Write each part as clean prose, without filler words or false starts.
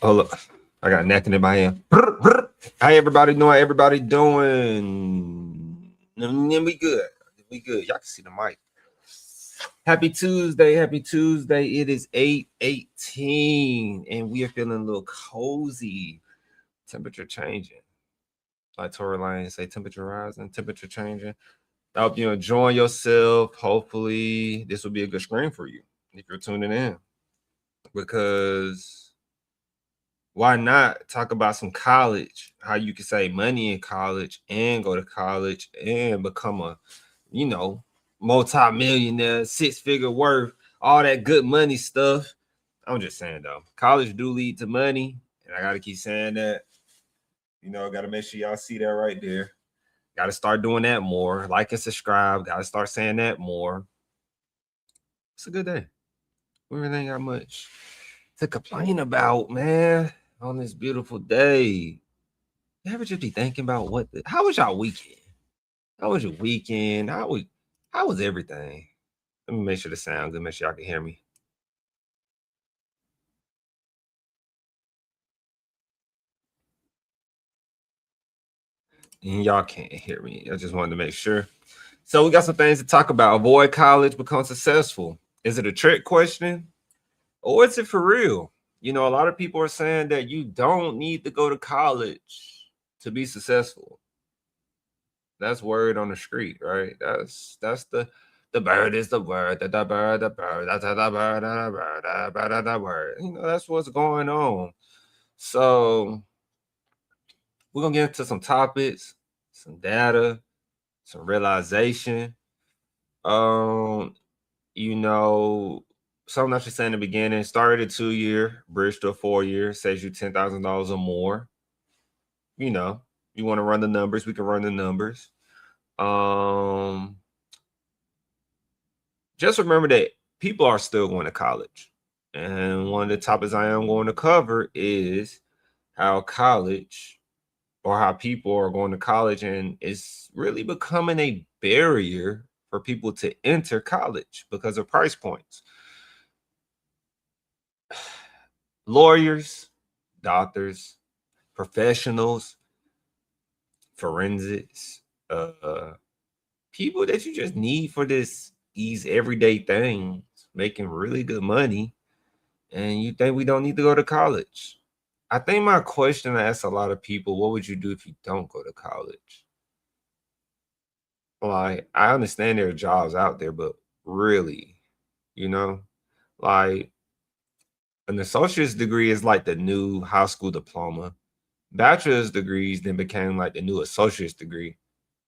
Hold up. I got napkin in my hand. How everybody doing? Everybody doing? We good. We good. Y'all can see the mic. Happy Tuesday. Happy Tuesday. It is 8:18 and we are feeling a little cozy. Temperature changing. Like Tory Lane say, temperature rising, temperature changing. I hope you're enjoying yourself. Hopefully, this will be a good screen for you if you're tuning in. Because why not talk about some college, how you can save money in college and go to college and become a, you know, multi-millionaire, six-figure worth, all that good money stuff. I'm just saying though, college do lead to money, and I gotta keep saying that. Gotta make sure y'all see that right there. Gotta start doing that more. Like and subscribe. Gotta start saying that more. It's a good day. We really ain't got much to complain about, man, on this beautiful day. You ever just be thinking about how was y'all weekend? How was your weekend? How was everything? Let me make sure the sound good, make sure y'all can hear me. And y'all can't hear me. I just wanted to make sure. So we got some things to talk about. Avoid college, become successful. Is it a trick question? Or is it for real? A lot of people are saying that you don't need to go to college to be successful. That's word on the street, right? That's the bird is the word, the bird, that's the bird, the bird, the word. That's what's going on. So we're gonna get into some topics, some data, some realization. Um, you know, something I should say in the beginning, started a 2-year, bridge to a 4-year, saves you $10,000 or more. You want to run the numbers, we can run the numbers. Just remember that people are still going to college. And one of the topics I am going to cover is how college or how people are going to college, and it's really becoming a barrier for people to enter college because of price points. Lawyers, doctors, professionals, forensics, people that you just need for these everyday things, making really good money, and you think we don't need to go to college. I think my question I ask a lot of people, what would you do if you don't go to college? Like, I understand there are jobs out there, but really, you know, like an associate's degree is like the new high school diploma. Bachelor's degrees then became like the new associate's degree.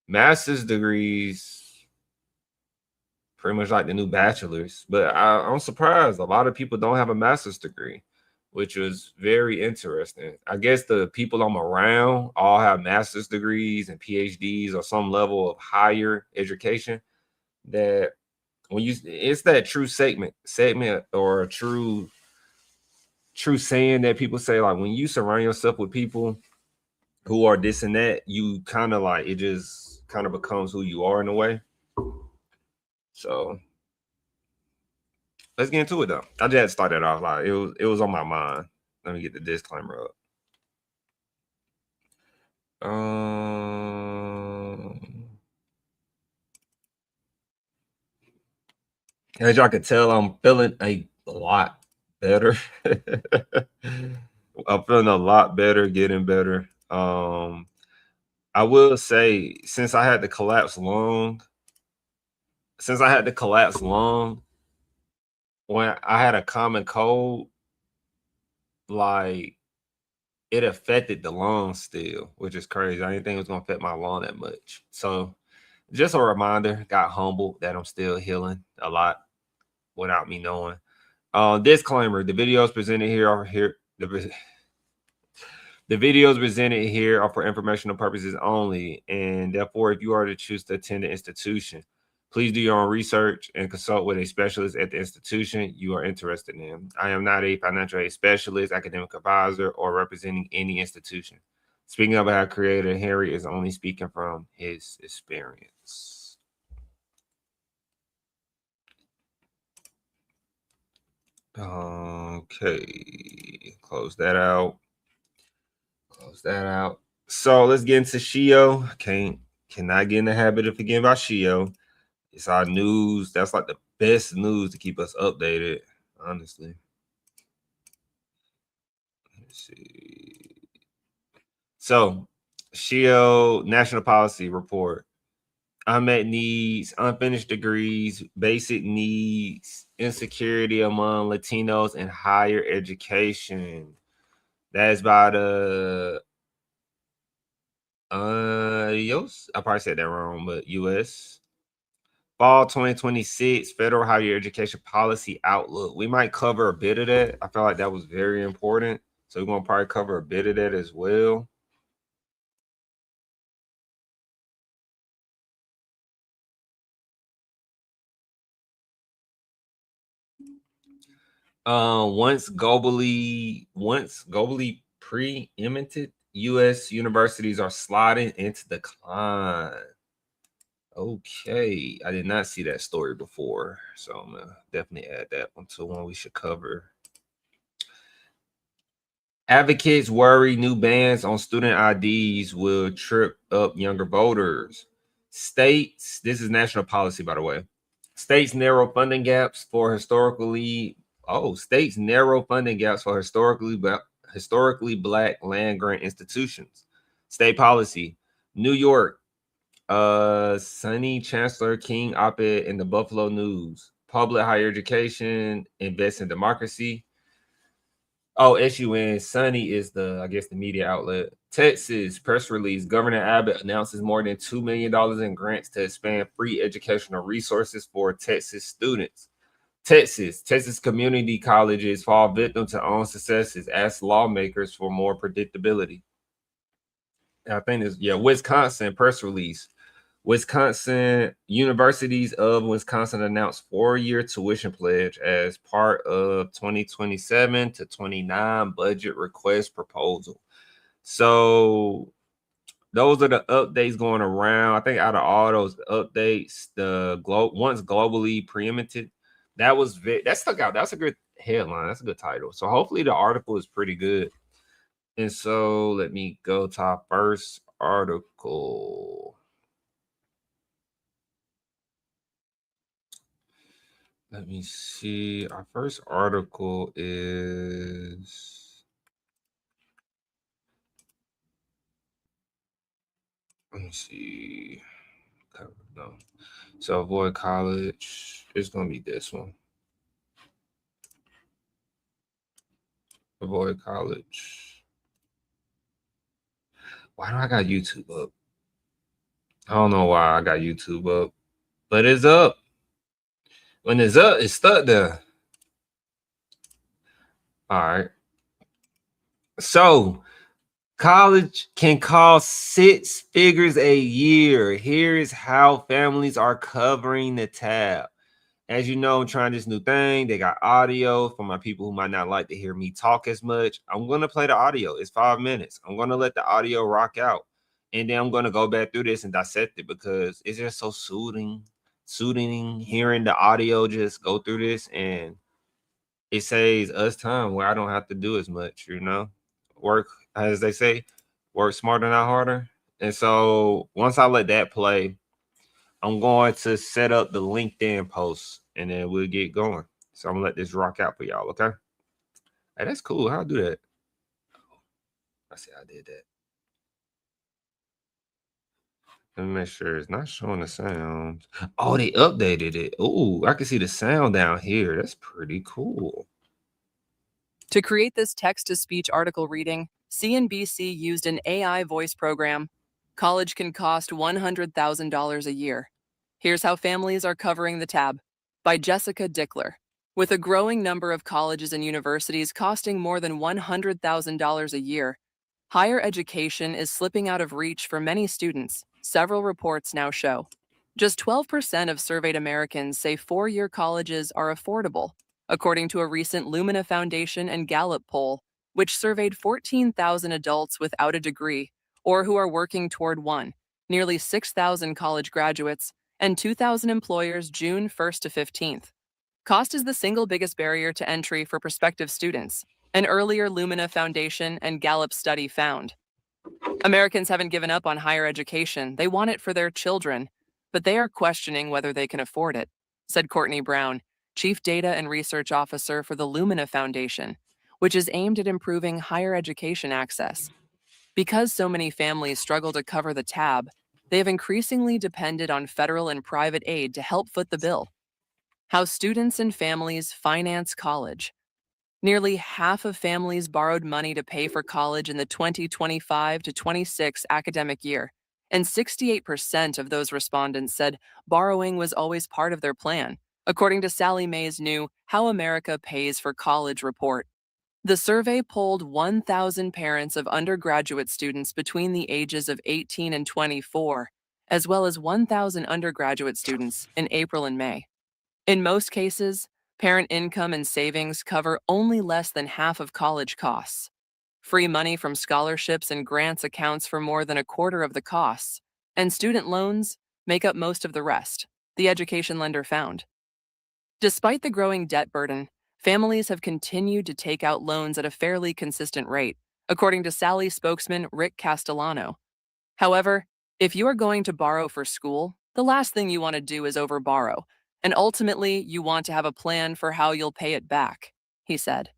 Master's degrees pretty much like the new bachelor's. But I'm surprised a lot of people don't have a master's degree, which was very interesting. I guess the people I'm around all have master's degrees and PhDs or some level of higher education. That it's that true segment or a true saying that people say, like, when you surround yourself with people who are this and that, you kind of like, it just kind of becomes who you are in a way. So let's get into it though. I just had to start that off. Like, it was on my mind. Let me get the disclaimer up. As y'all can tell, I'm feeling a lot better. I'm feeling a lot better, getting better. I will say, since I had to collapse lung when I had a common cold, like, it affected the lung still, which is crazy. I didn't think it was gonna affect my lung that much. So just a reminder, got humbled that I'm still healing a lot without me knowing. Disclaimer: the videos presented here are the videos presented here are for informational purposes only, and therefore, if you are to choose to attend the institution, please do your own research and consult with a specialist at the institution you are interested in. I am not a financial aid specialist, academic advisor, or representing any institution. Speaking of our creator, Harry is only speaking from his experience. Okay, close that out. Close that out. So let's get into SHIO. Cannot get in the habit of forgetting about SHIO. It's our news. That's like the best news to keep us updated, honestly. Let's see. So, SHIO National Policy Report. Unmet needs, unfinished degrees, basic needs, insecurity among Latinos in higher education. That's by the US. I probably said that wrong, but US. Fall 2026 Federal Higher Education Policy Outlook. We might cover a bit of that. I feel like that was very important. So we're going to probably cover a bit of that as well. Once globally preeminent U.S. universities are sliding into decline. Okay, I did not see that story before, so I'm gonna definitely add that one to one we should cover. Advocates worry new bans on student IDs will trip up younger voters. States, this is national policy, by the way. States narrow funding gaps for historically black land grant institutions. State policy. New York, Sonny Chancellor King op-ed in the Buffalo News. Public higher education invests in democracy. Oh, SUN. Sunny is the media outlet. Texas press release. Governor Abbott announces more than $2 million in grants to expand free educational resources for Texas students. Texas community colleges fall victim to own successes. Ask lawmakers for more predictability. I think it's Wisconsin press release. Wisconsin Universities of Wisconsin announced 4-year tuition pledge as part of 2027 to 29 budget request proposal. So those are the updates going around. I think out of all those updates, once globally preeminent, that stuck out. That's a good headline. That's a good title. So hopefully the article is pretty good. And so let me go to our first article. Let me see. Our first article is. Let me see. No. So avoid college. It's gonna be this one. Avoid college. Why do I got YouTube up? I don't know why I got YouTube up, but it's up. When it's up, it's stuck there. All right. So college can cost 6 figures a year. Here is how families are covering the tab. As you know, I'm trying this new thing. They got audio for my people who might not like to hear me talk as much. I'm going to play the audio. It's 5 minutes. I'm going to let the audio rock out. And then I'm going to go back through this and dissect it because it's just so soothing hearing the audio just go through this. And it saves us time where I don't have to do as much, work, as they say, work smarter, not harder. And so once I let that play, I'm going to set up the LinkedIn post and then we'll get going. So I'm gonna let this rock out for y'all, okay? Hey, that's cool. How I do that? I see I did that. Let me make sure it's not showing the sound. Oh, they updated it. Oh, I can see the sound down here. That's pretty cool. To create this text-to-speech article reading, CNBC used an AI voice program. College can cost $100,000 a year. Here's how families are covering the tab. By Jessica Dickler. With a growing number of colleges and universities costing more than $100,000 a year, higher education is slipping out of reach for many students, several reports now show. Just 12% of surveyed Americans say 4-year colleges are affordable, according to a recent Lumina Foundation and Gallup poll, which surveyed 14,000 adults without a degree or who are working toward one, nearly 6,000 college graduates, and 2,000 employers June 1st to 15th. Cost is the single biggest barrier to entry for prospective students. an earlier Lumina Foundation and Gallup study found. Americans haven't given up on higher education. They want it for their children, but they are questioning whether they can afford it, said Courtney Brown, Chief Data and Research Officer for the Lumina Foundation, which is aimed at improving higher education access. Because so many families struggle to cover the tab, they have increasingly depended on federal and private aid to help foot the bill. How students and families finance college. Nearly half of families borrowed money to pay for college in the 2025 to 26 academic year, and 68% of those respondents said borrowing was always part of their plan, according to Sally May's new How America Pays for College report. The survey polled 1,000 parents of undergraduate students between the ages of 18 and 24, as well as 1,000 undergraduate students in April and May. In most cases, parent income and savings cover only less than half of college costs. Free money from scholarships and grants accounts for more than a quarter of the costs, and student loans make up most of the rest, the education lender found. Despite the growing debt burden, families have continued to take out loans at a fairly consistent rate, according to Sally spokesman Rick Castellano. However, if you are going to borrow for school, the last thing you want to do is overborrow, and ultimately you want to have a plan for how you'll pay it back, he said.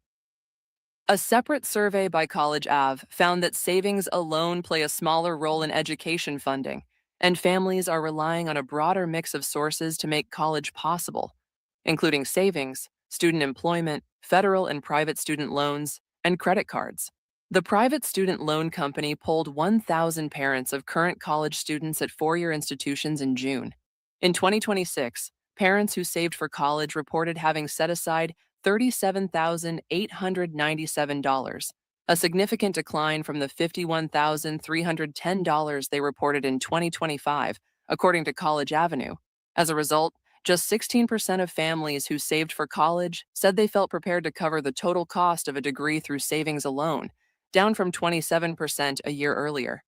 A separate survey by College Ave found that savings alone play a smaller role in education funding, and families are relying on a broader mix of sources to make college possible, including savings, student employment, federal and private student loans, and credit cards. The private student loan company polled 1,000 parents of current college students at four-year institutions in June. In 2026, parents who saved for college reported having set aside $37,897, a significant decline from the $51,310 they reported in 2025, according to College Avenue. As a result, just 16% of families who saved for college said they felt prepared to cover the total cost of a degree through savings alone, down from 27% a year earlier.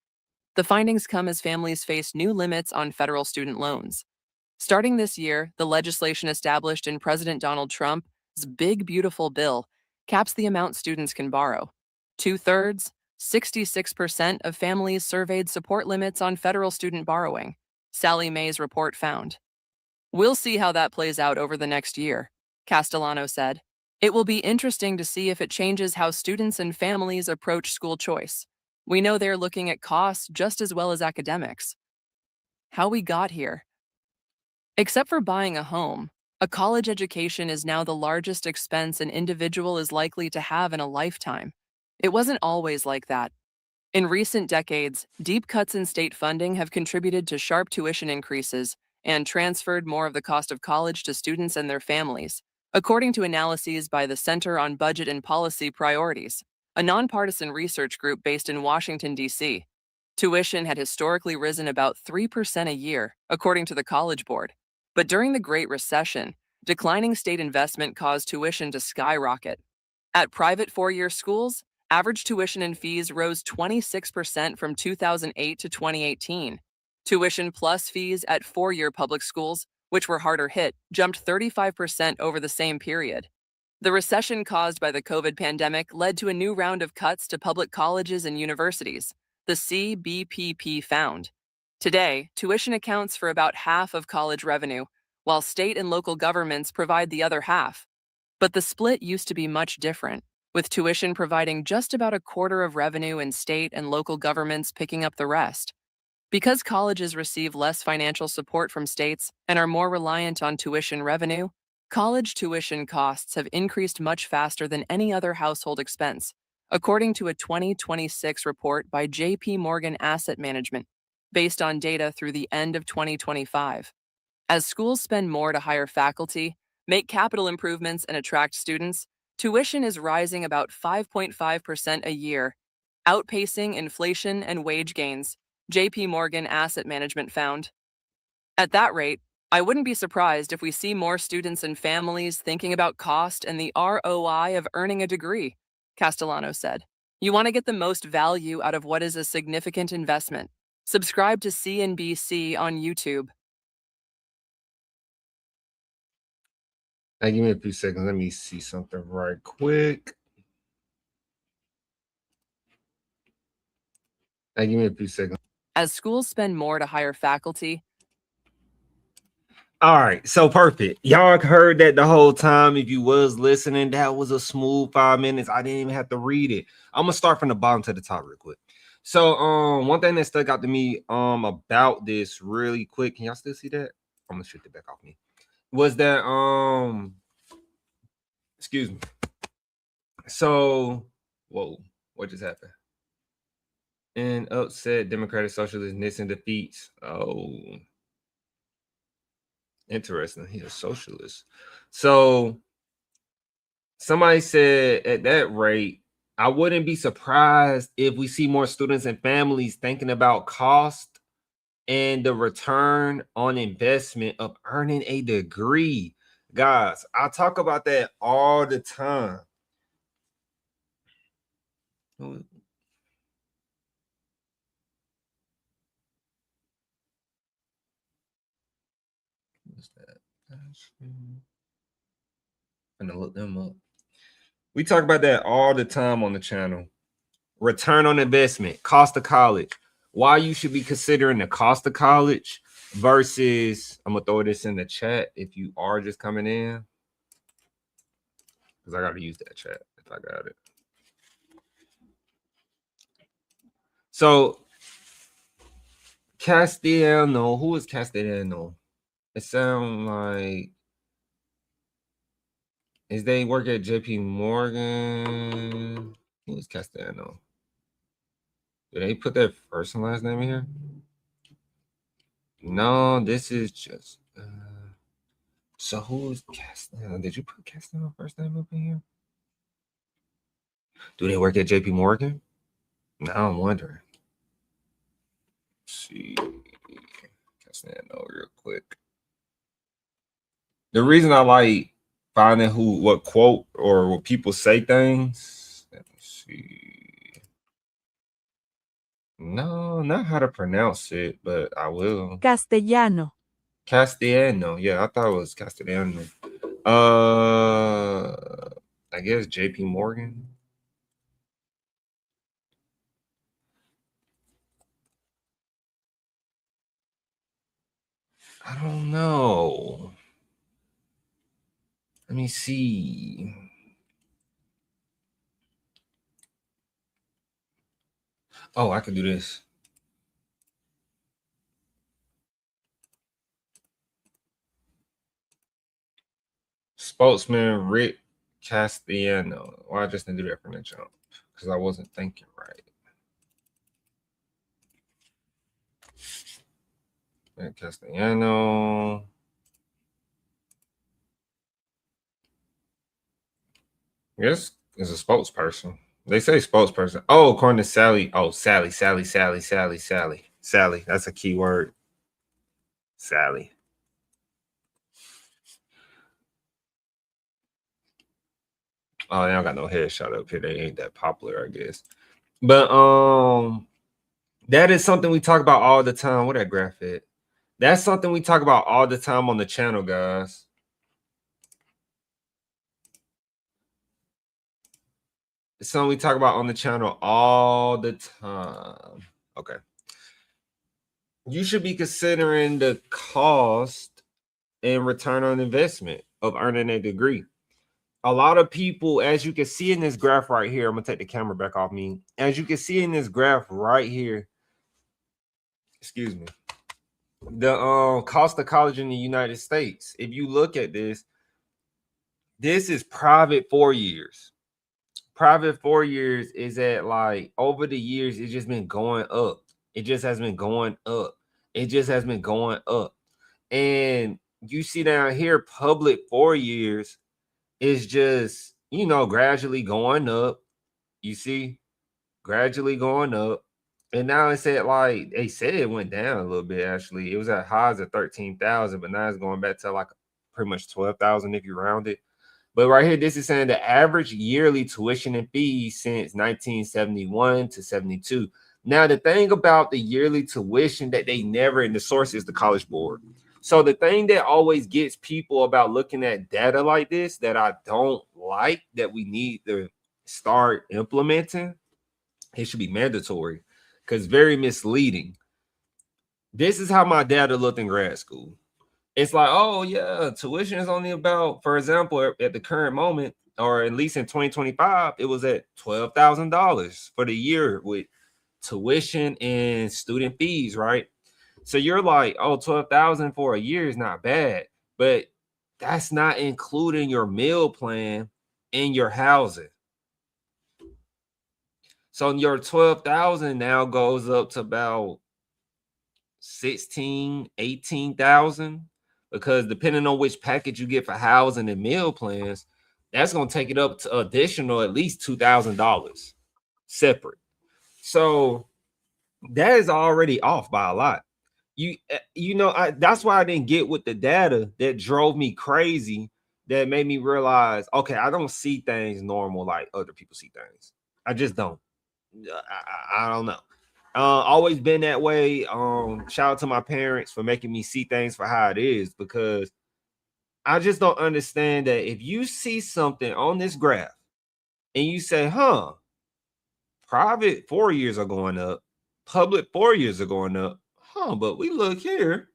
The findings come as families face new limits on federal student loans. Starting this year, the legislation established in President Donald Trump's Big Beautiful Bill caps the amount students can borrow. 2/3, 66% of families surveyed support limits on federal student borrowing, Sally May's report found. We'll see how that plays out over the next year, Castellano said. It will be interesting to see if it changes how students and families approach school choice. We know they're looking at costs just as well as academics. How we got here. Except for buying a home, a college education is now the largest expense an individual is likely to have in a lifetime. It wasn't always like that. In recent decades, deep cuts in state funding have contributed to sharp tuition increases and transferred more of the cost of college to students and their families, according to analyses by the Center on Budget and Policy Priorities, a nonpartisan research group based in Washington, D.C. Tuition had historically risen about 3% a year, according to the College Board. But during the Great Recession, declining state investment caused tuition to skyrocket. At private four-year schools, average tuition and fees rose 26% from 2008 to 2018. Tuition plus fees at four-year public schools, which were harder hit, jumped 35% over the same period. The recession caused by the COVID pandemic led to a new round of cuts to public colleges and universities, the CBPP found. Today, tuition accounts for about half of college revenue, while state and local governments provide the other half. But the split used to be much different, with tuition providing just about a quarter of revenue and state and local governments picking up the rest. Because colleges receive less financial support from states and are more reliant on tuition revenue, college tuition costs have increased much faster than any other household expense, according to a 2026 report by J.P. Morgan Asset Management, based on data through the end of 2025. As schools spend more to hire faculty, make capital improvements, and attract students, tuition is rising about 5.5% a year, outpacing inflation and wage gains, J.P. Morgan Asset Management found. At that rate, I wouldn't be surprised if we see more students and families thinking about cost and the ROI of earning a degree, Castellano said. You want to get the most value out of what is a significant investment. Subscribe to CNBC on YouTube. Hey, give me a few seconds. Let me see something right quick. Hey, give me a few seconds. As schools spend more to hire faculty, All right, so perfect. Y'all heard that the whole time. If you was listening, that was a smooth 5 minutes. I didn't even have to read it. I'm gonna start from the bottom to the top real quick. So, one thing that stuck out to me, about this really quick. Can y'all still see that? I'm gonna shoot it back off me. Was that, excuse me. So, whoa, what just happened? And upset Democratic Socialist Nixon defeats. Oh, interesting. He's a socialist. So somebody said at that rate, I wouldn't be surprised if we see more students and families thinking about cost and the return on investment of earning a degree. Guys, I talk about that all the time. What's that? I'm gonna look them up. We talk about that all the time on the channel. Return on investment, cost of college, why you should be considering the cost of college versus, I'm gonna throw this in the chat if you are just coming in, because I gotta use that chat if I got it. So Castellano, who is Castellano? It sounds like, is they work at JP Morgan? Who is Castellano? Did they put their first and last name in here? No, this is just so who is Castellano? Did you put Castellano first name up in here? Do they work at JP Morgan? Now I'm wondering. Let's see, Castellano real quick. The reason I like finding what quote or what people say things. Let me see. No, not how to pronounce it, but I will. Castellano. Castellano. Yeah, I thought it was Castellano. I guess JP Morgan. I don't know. Let me see. Oh, I can do this. Spokesman Rick Castellano. Why I just didn't do that from the jump? Because I wasn't thinking right. Rick Castellano. Yes, is a spokesperson. They say spokesperson. Oh, according to Sally. Oh, Sally. That's a key word. Sally. Oh, they don't got no headshot up here. They ain't that popular, I guess. But that is something we talk about all the time. What that graph at? That's something we talk about all the time on the channel, guys. It's something we talk about on the channel all the time. Okay. You should be considering the cost and return on investment of earning a degree. A lot of people, as you can see in this graph right here, I'm gonna take the camera back off me. As you can see in this graph right here, excuse me, the cost of college in the United States. If you look at this is private 4 years. Private 4 years is at, like, over the years, it's just been going up. It just has been going up. It just has been going up. And you see down here, public 4 years is just, gradually going up. You see, gradually going up. And now it's at, like, they said it went down a little bit, actually. It was at highs of 13,000, but now it's going back to like pretty much 12,000 if you round it. But right here, this is saying the average yearly tuition and fees since 1971 to 72. Now, the thing about the yearly tuition that they never, in the source is the College Board. So the thing that always gets people about looking at data like this that I don't like, that we need to start implementing, it should be mandatory. because very misleading. This is how my data looked in grad school. It's like, oh yeah, tuition is only about, for example, at the current moment, or at least in 2025, it was at $12,000 for the year with tuition and student fees, right? So you're like, oh, 12,000 for a year is not bad, but that's not including your meal plan and your housing. So your 12,000 now goes up to about 16, 18,000, because depending on which package you get for housing and meal plans, that's going to take it up to additional at least $2,000 separate. So that is already off by a lot. That's why I didn't get with the data that drove me crazy, that made me realize, okay, I don't see things normal like other people see things. I just don't. I don't know. Always been that way. Shout out to my parents for making me see things for how it is, because I just don't understand that if you see something on this graph and you say, private 4 years are going up, public 4 years are going up, but we look here,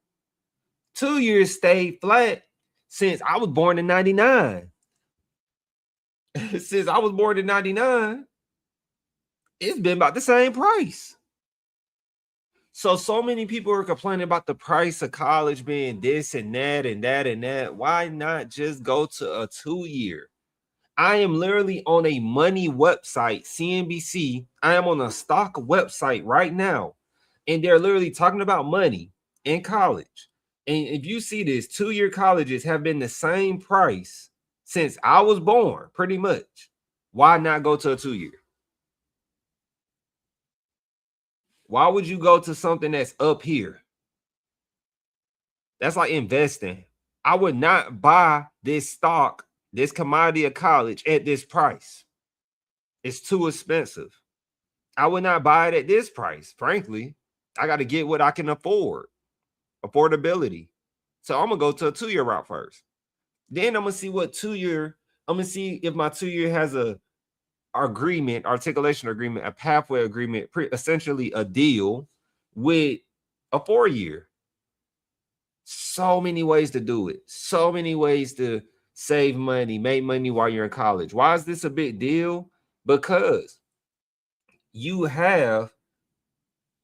2 years stayed flat since I was born in 99. Since I was born in 99, it's been about the same price. So many people are complaining about the price of college being this and that and that and that. Why not just go to a 2-year? I am literally on a money website, CNBC. I am on a stock website right now, and they're literally talking about money in college. And if you see this, 2-year colleges have been the same price since I was born, pretty much. Why not go to a 2-year? Why would you go to something that's up here? That's like investing. I would not buy this stock, this commodity of college at this price. It's too expensive. I would not buy it at this price. Frankly, I got to get what I can afford. Affordability. So I'm going to go to a 2-year route first. Then I'm going to see what 2-year, I'm going to see if my 2-year has a agreement, articulation agreement, a pathway agreement, essentially a deal with a 4-year. So many ways to do it. So many ways to save money, make money while you're in college. Why is this a big deal? Because you have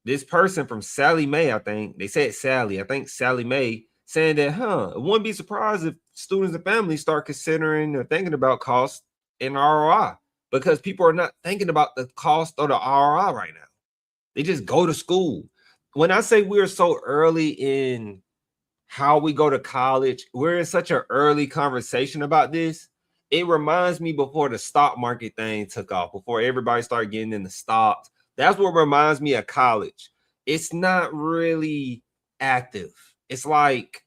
this person from Sally Mae, I think. They said Sally. I think Sally Mae saying that, I wouldn't be surprised if students and families start considering or thinking about cost and ROI, because people are not thinking about the cost or the ROI right now. They just go to school. When I say we're so early in how we go to college, we're in such an early conversation about this. It reminds me before the stock market thing took off, before everybody started getting into stocks. That's what reminds me of college. It's not really active. It's like,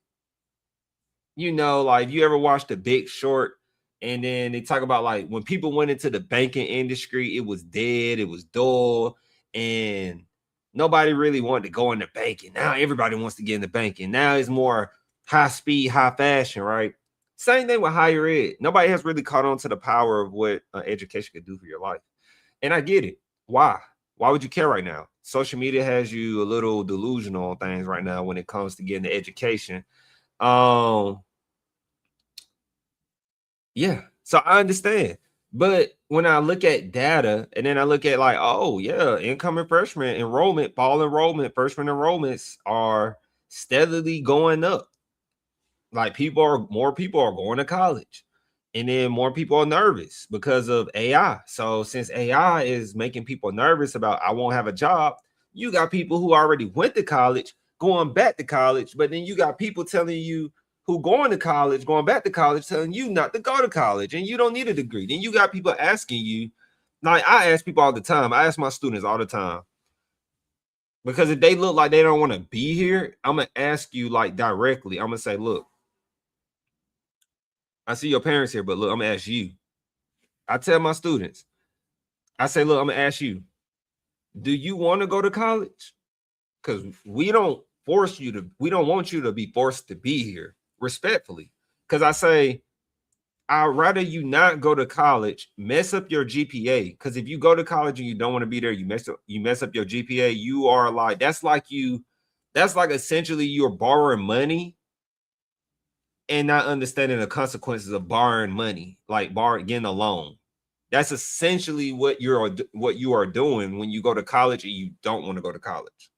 like you ever watched The Big Short, and then they talk about like when people went into the banking industry, it was dead, it was dull, and nobody really wanted to go into banking. Now everybody wants to get into banking. Now it's more high speed, high fashion, right? Same thing with higher ed. Nobody has really caught on to the power of what education could do for your life. And I get it. Why? Why would you care right now? Social media has you a little delusional on things right now when it comes to getting the education. Yeah, so I understand. But when I look at data and then I look at like, oh yeah, incoming freshman enrollment, fall enrollment, freshman enrollments are steadily going up. Like more people are going to college, and then more people are nervous because of AI. So since AI is making people nervous about I won't have a job, you got people who already went to college going back to college, but then you got people telling you who going back to college, telling you not to go to college and you don't need a degree. Then you got people asking you, like I ask people all the time, I ask my students all the time, because if they look like they don't want to be here, I'm gonna ask you like directly. I'm gonna say, look, I see your parents here, but look, I'm gonna ask you. I tell my students, I say, look, I'm gonna ask you, do you want to go to college? Because we don't want you to be forced to be here, respectfully. Because I I'd rather you not go to college, mess up your GPA. Because if you go to college and you don't want to be there, you mess up your GPA. You are like, that's like essentially you're borrowing money and not understanding the consequences of borrowing money, like getting a loan. That's essentially what you are doing when you go to college and you don't want to go to college.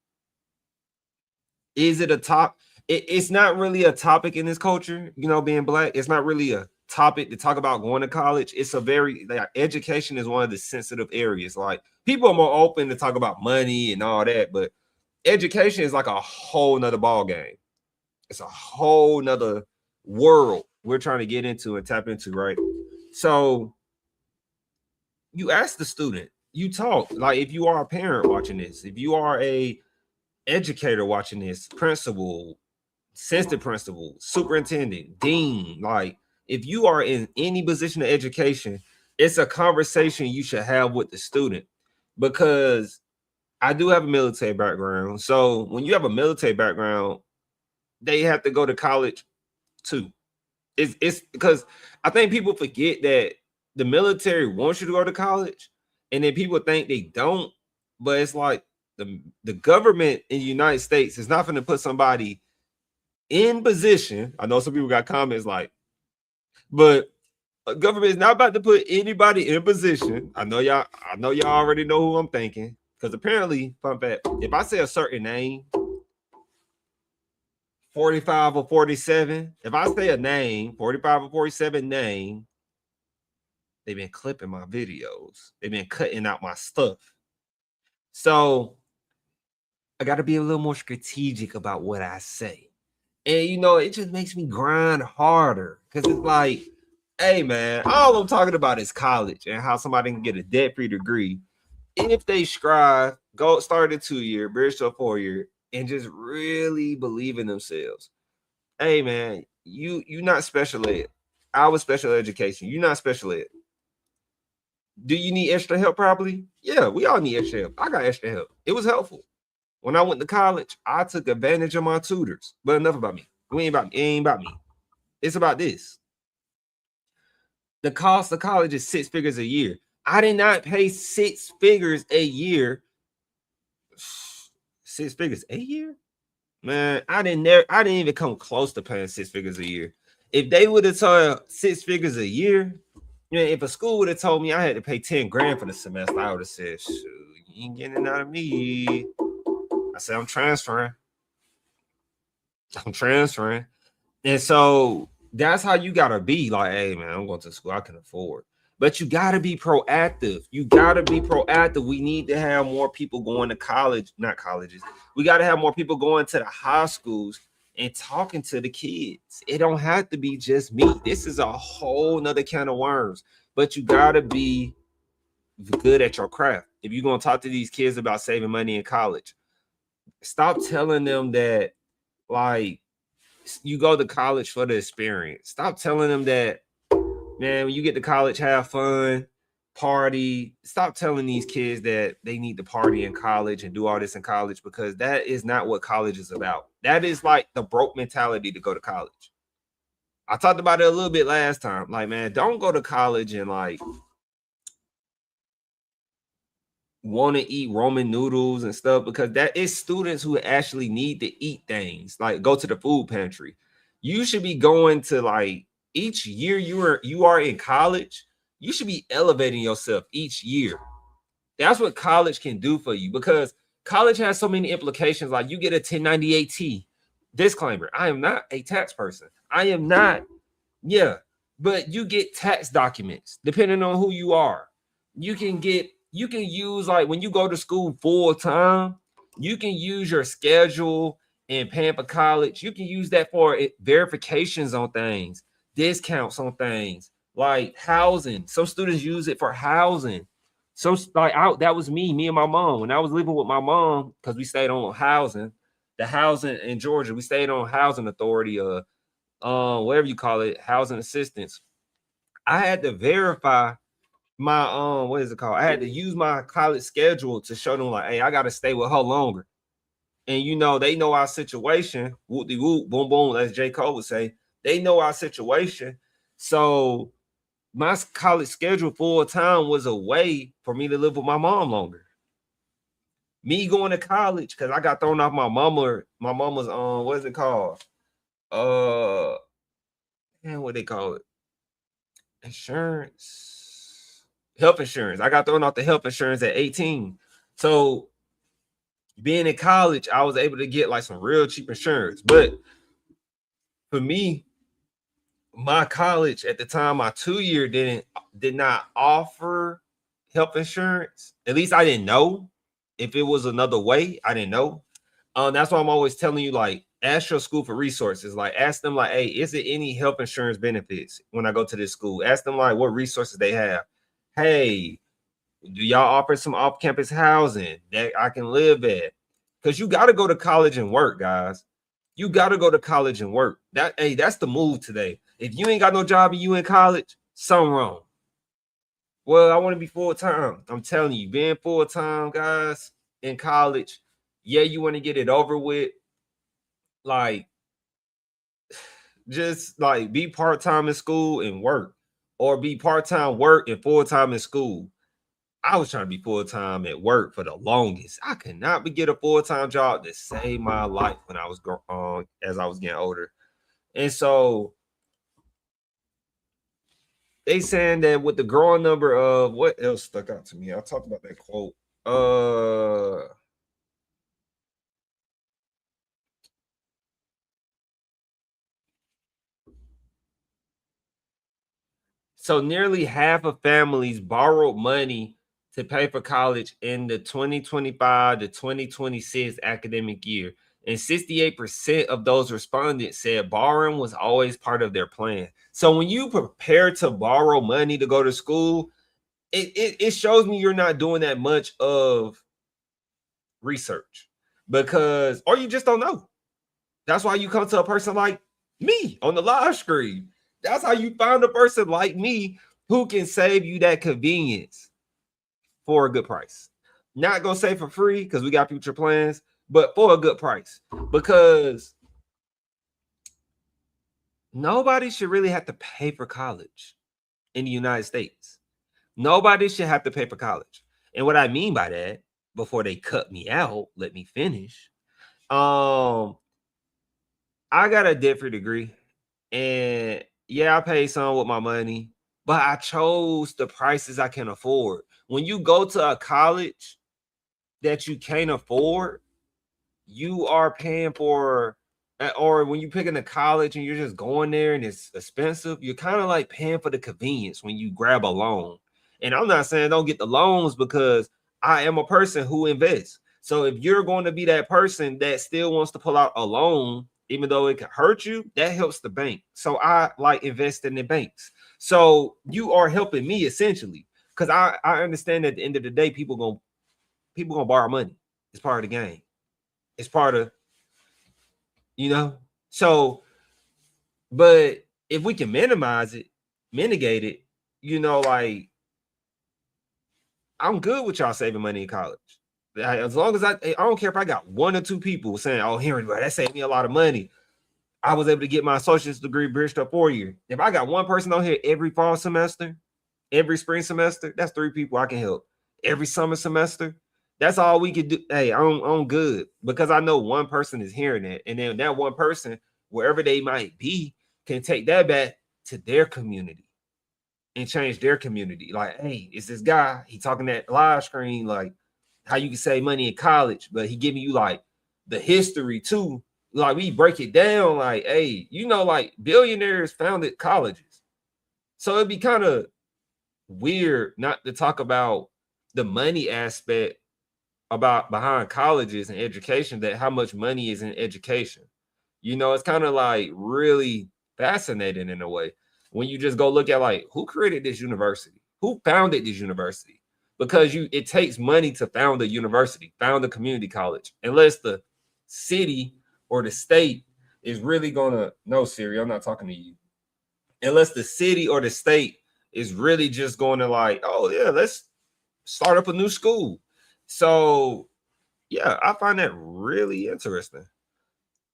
Is it a top? It's not really a topic in this culture, being Black. It's not really a topic to talk about going to college. It's a very, education is one of the sensitive areas. Like, people are more open to talk about money and all that, but education is like a whole nother ball game. It's a whole nother world we're trying to get into and tap into, right? So you ask the student, you talk, like, if you are a parent watching this, if you are a educator watching this, principal, assistant principal, superintendent, dean, like, if you are in any position of education, it's a conversation you should have with the student. Because I do have a military background. So when you have a military background, they have to go to college too. It's because I think people forget that the military wants you to go to college, and then people think they don't. But it's like the government in the United States is not going to put somebody in position. I know some people got comments like, but government is not about to put anybody in position. I know y'all already know who I'm thinking, because apparently, fun fact, if I say a certain name, 45 or 47, if I say a name, 45 or 47 name, they've been clipping my videos. They've been cutting out my stuff. So I got to be a little more strategic about what I say. And, it just makes me grind harder, because it's like, hey, man, all I'm talking about is college and how somebody can get a debt-free degree if they strive, go start a 2-year, bridge to a 4-year, and just really believe in themselves. Hey, man, you not special ed. I was special education. You're not special ed. Do you need extra help? Probably. Yeah, we all need extra help. I got extra help. It was helpful. When I went to college, I took advantage of my tutors. But enough about me. It ain't about me. It's about this. The cost of college is 6 figures a year. I did not pay 6 figures a year. 6 figures a year? Man, I didn't even come close to paying 6 figures a year. If they would have told 6 figures a year, if a school would have told me I had to pay 10 grand for the semester, I would have said, shoot, you ain't getting it out of me. I said, I'm transferring. And so that's how you gotta be. Like, hey, man, I'm going to school I can afford. But you gotta be proactive. We need to have more people going to college, not colleges. We gotta have more people going to the high schools and talking to the kids. It don't have to be just me. This is a whole nother can of worms. But you gotta be good at your craft. If you're gonna talk to these kids about saving money in college, stop telling them that, like, you go to college for the experience. Stop telling them that, man, when you get to college, have fun, party. Stop telling these kids that they need to party in college and do all this in college, because that is not what college is about. That is like the broke mentality to go to college. I talked about it a little bit last time. Like, man, don't go to college and like want to eat ramen noodles and stuff, because that is students who actually need to eat things, like go to the food pantry. You should be going to, like, each year you are in college, you should be elevating yourself each year. That's what college can do for you, because college has so many implications. Like, you get a 1098T. Disclaimer, I am not a tax person. I am not. Yeah, but you get tax documents depending on who you are. You can use, like, when you go to school full time, you can use your schedule and paying for college. You can use that for verifications on things, discounts on things, like housing. Some students use it for housing. So, like, that was me and my mom. When I was living with my mom, because we stayed on housing, the housing in Georgia, we stayed on housing authority, whatever you call it, housing assistance. I had to verify my what is it called? I had to use my college schedule to show them, like, hey, I gotta stay with her longer. And they know our situation. Whoop de whoop, boom, boom, as J. Cole would say. They know our situation. So my college schedule full time was a way for me to live with my mom longer. Me going to college, because I got thrown off my mama's what is it called? Man, what they call it? Insurance. Health insurance. I got thrown off the health insurance at 18. So being in college, I was able to get like some real cheap insurance. But for me, my college at the time, my 2-year did not offer health insurance. At least I didn't know. If it was another way, I didn't know. That's why I'm always telling you, like, ask your school for resources. Like, ask them, like, hey, is there any health insurance benefits when I go to this school? Ask them, like, what resources they have. Hey, do y'all offer some off-campus housing that I can live at? Because you got to go to college and work, guys. You got to go to college and work. That's the move today. If you ain't got no job and you in college, something wrong. Well, I want to be full-time. I'm telling you, being full-time, guys, in college, yeah, you want to get it over with. Like, just like be part-time in school and work, or be part-time work and full-time in school. I was trying to be full-time at work for the longest. I could not get a full-time job that saved my life when I was as I was getting older. And so they saying that with the growing number of, what else stuck out to me? I talked about that quote. So nearly half of families borrowed money to pay for college in the 2025 to 2026 academic year. And 68% of those respondents said borrowing was always part of their plan. So when you prepare to borrow money to go to school, it shows me you're not doing that much of research, because, or you just don't know. That's why you come to a person like me on the live screen. That's how you find a person like me who can save you that convenience for a good price. Not gonna say for free because we got future plans, but for a good price. Because nobody should really have to pay for college in the United States. Nobody should have to pay for college. And what I mean by that, before they cut me out, let me finish. I got a different degree, and yeah, I paid some with my money, but I chose the prices I can afford. When you go to a college that you can't afford, you are paying for, or when you're picking a college and you're just going there and it's expensive, you're kind of like paying for the convenience when you grab a loan. And I'm not saying don't get the loans, because I am a person who invests. So if you're going to be that person that still wants to pull out a loan, even though it can hurt you, that helps the bank. So I like investing in banks. So you are helping me essentially, because I understand at the end of the day, people gonna borrow money. It's part of the game. It's part of, so, but if we can mitigate it, like, I'm good with y'all saving money in college. As long as I don't care if I got 1 or 2 people saying, oh, Henry, that saved me a lot of money. I was able to get my associate's degree bridged up 4 year. If I got 1 person on here every fall semester, every spring semester, that's 3 people I can help. Every summer semester, that's all we could do. Hey, I'm good, because I know 1 person is hearing that. And then that 1 person, wherever they might be, can take that back to their community and change their community. Like, hey, it's this guy, he talking that live screen, like how you can save money in college, but he giving you like the history too. Like, we break it down, like, hey, like billionaires founded colleges. So it'd be kind of weird not to talk about the money aspect about behind colleges and education, that how much money is in education. It's kind of like really fascinating in a way when you just go look at, like, who created this university, who founded this university, because it takes money to found a university, found a community college, unless the city or the state is really gonna, no, Siri, I'm not talking to you, unless the city or the state is really just going to, like, oh yeah, let's start up a new school. So yeah, I find that really interesting.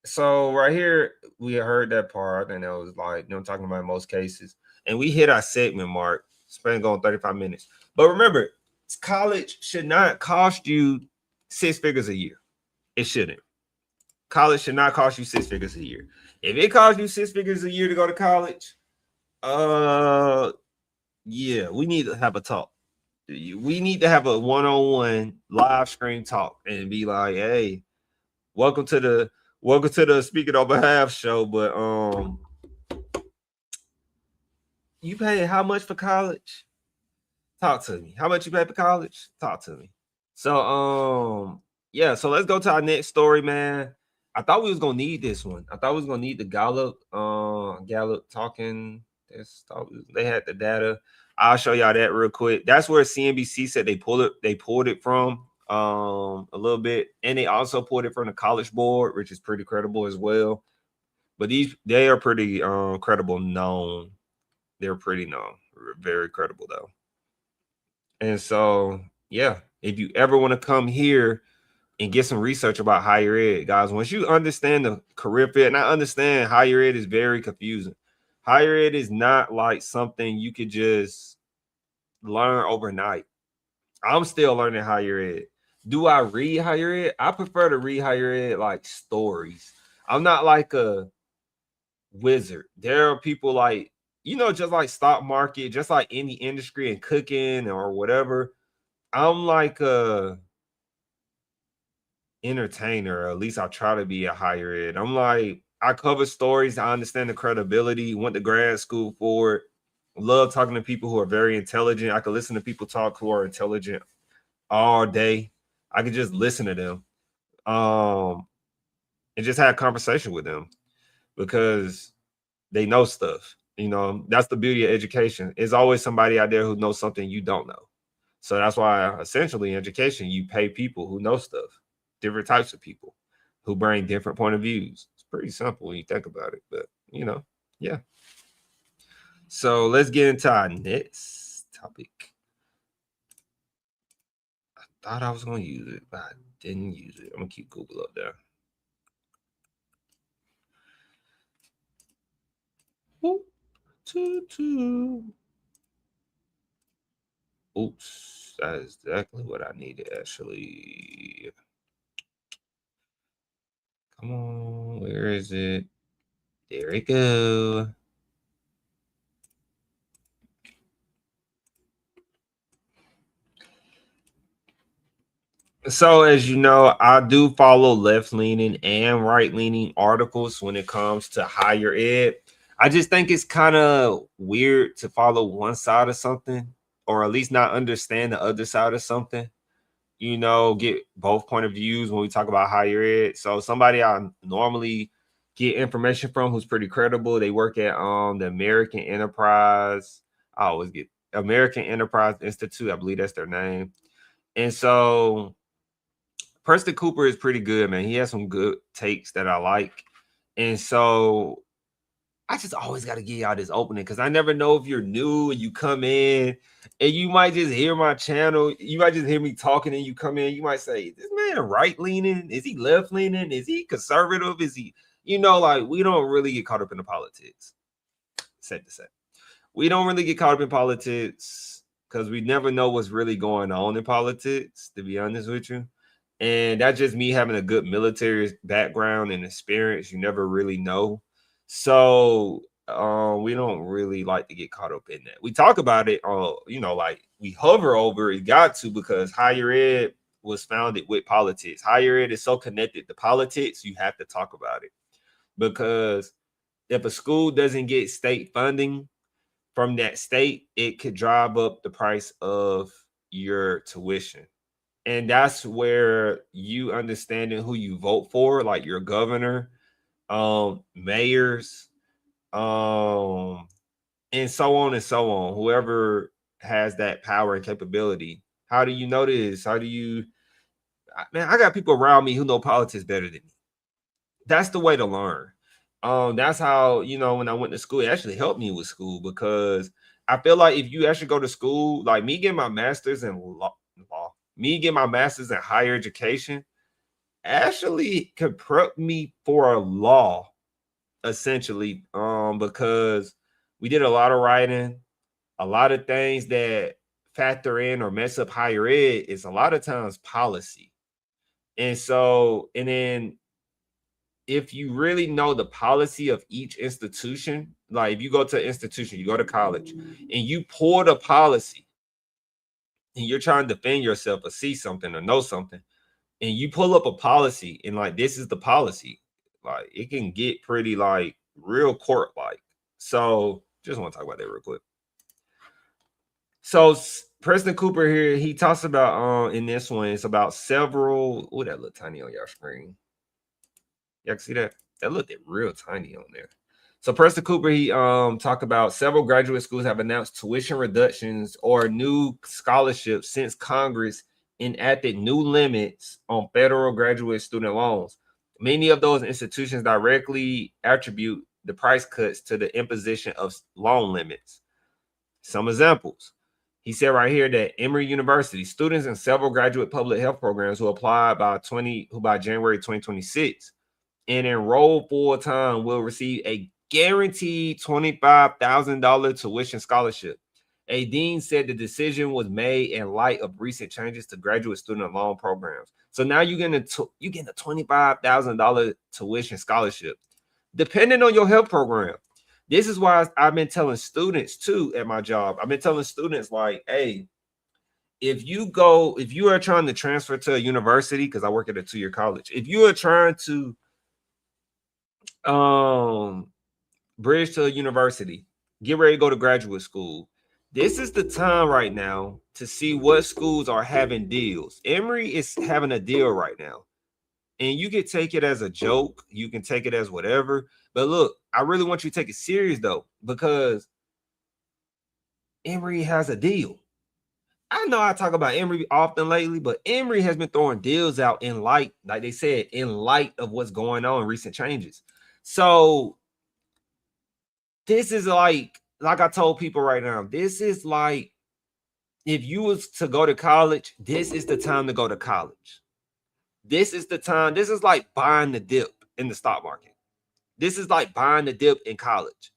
So right here, we heard that part, and it was like, talking about most cases. And we hit our segment mark. It's been going 35 minutes. But remember, college should not cost you 6 figures a year. It shouldn't. College should not cost you 6 figures a year. If it costs you 6 figures a year to go to college, yeah, we need to have a talk. We need to have a one-on-one live stream talk and be like, hey, welcome to the Speaking on Behalf show. But you pay how much for college? Talk to me. How much you pay for college? Talk to me. So yeah, so let's go to our next story, man. I thought we was gonna need this one. I thought we was gonna need the Gallup talking. They had the data. I'll show y'all that real quick. That's where CNBC said they pulled it from a little bit, and they also pulled it from the College Board, which is pretty credible as well. But they are pretty credible known. They're pretty known, very credible though. And so, yeah, if you ever want to come here and get some research about higher ed, guys, once you understand the career fit, and I understand higher ed is very confusing. Higher ed is not like something you could just learn overnight. I'm still learning higher ed. Do I read higher ed? I prefer to read higher ed like stories. I'm not like a wizard. There are people like, just like stock market, just like any industry and cooking or whatever. I'm like a entertainer, or at least I try to be a higher ed. I'm like, I cover stories. I understand the credibility. Went to grad school for it. Love talking to people who are very intelligent. I could listen to people talk who are intelligent all day. I could just listen to them, and just have a conversation with them because they know stuff. That's the beauty of education. There's always somebody out there who knows something you don't know. So that's why essentially in education, you pay people who know stuff, different types of people who bring different point of views. It's pretty simple when you think about it, but yeah. So let's get into our next topic. I thought I was going to use it, but I didn't use it. I'm going to keep Google up there. Whoop. Oops, that is exactly what I needed, actually. Come on, where is it? There we go. So, as you know, I do follow left-leaning and right-leaning articles when it comes to higher ed. I just think it's kind of weird to follow one side of something, or at least not understand the other side of something. Get both point of views when we talk about higher ed. So somebody I normally get information from who's pretty credible, they work at the American Enterprise. I always get American Enterprise Institute. I believe that's their name. And so Preston Cooper is pretty good, man. He has some good takes that I like. And so I just always got to give y'all this opening because I never know if you're new and you come in and you might just hear my channel. You might just hear me talking and you come in. You might say, this man right-leaning? Is he left-leaning? Is he conservative? Is he, like we don't really get caught up in the politics. Safe to say. We don't really get caught up in politics because we never know what's really going on in politics, to be honest with you. And that's just me having a good military background and experience. You never really know. So we don't really like to get caught up in that. We talk about it, like we hover over it, got to, because higher ed was founded with politics. Higher ed is so connected to politics, you have to talk about it. Because if a school doesn't get state funding from that state, it could drive up the price of your tuition. And that's where you understanding who you vote for, like your governor, mayors, and so on and so on. Whoever has that power and capability. How do you know this? How do you, man, I got people around me who know politics better than me. That's the way to learn. That's how, when I went to school, it actually helped me with school, because I feel like if you actually go to school, like me getting my master's in me getting my master's in higher education actually could prep me for a law, essentially, because we did a lot of writing. A lot of things that factor in or mess up higher ed is a lot of times policy. And so, and then if you really know the policy of each institution, like if you go to an institution, you go to college and you pull the policy and you're trying to defend yourself or see something or know something, and you pull up a policy and like, this is the policy, like it can get pretty like real court like. So just want to talk about that real quick. So Preston Cooper here, he talks about in this one, it's about several. Oh, that look tiny on your screen. Y'all can see that? That looked real tiny on there. So Preston Cooper, he talked about several graduate schools have announced tuition reductions or new scholarships since Congress enacted new limits on federal graduate student loans. Many of those institutions directly attribute the price cuts to the imposition of loan limits. Some examples. He said right here that Emory University students in several graduate public health programs who apply by January 2026 and enroll full time will receive a guaranteed $25,000 tuition scholarship. A dean said the decision was made in light of recent changes to graduate student loan programs. So now you're getting a $25,000 tuition scholarship, depending on your health program. This is why I've been telling students too at my job. I've been telling students like, hey, if you are trying to transfer to a university, because I work at a 2-year college, if you are trying to bridge to a university, get ready to go to graduate school, this is the time right now to see what schools are having deals. Emory is having a deal right now. And you can take it as a joke. You can take it as whatever. But look, I really want you to take it serious, though, because Emory has a deal. I know I talk about Emory often lately, but Emory has been throwing deals out in light, like they said, in light of what's going on, recent changes. So this is like I told people right now, this is like if you was to go to college, this is the time to go to college. This is the time. This is like buying the dip in the stock market. This is like buying the dip in college.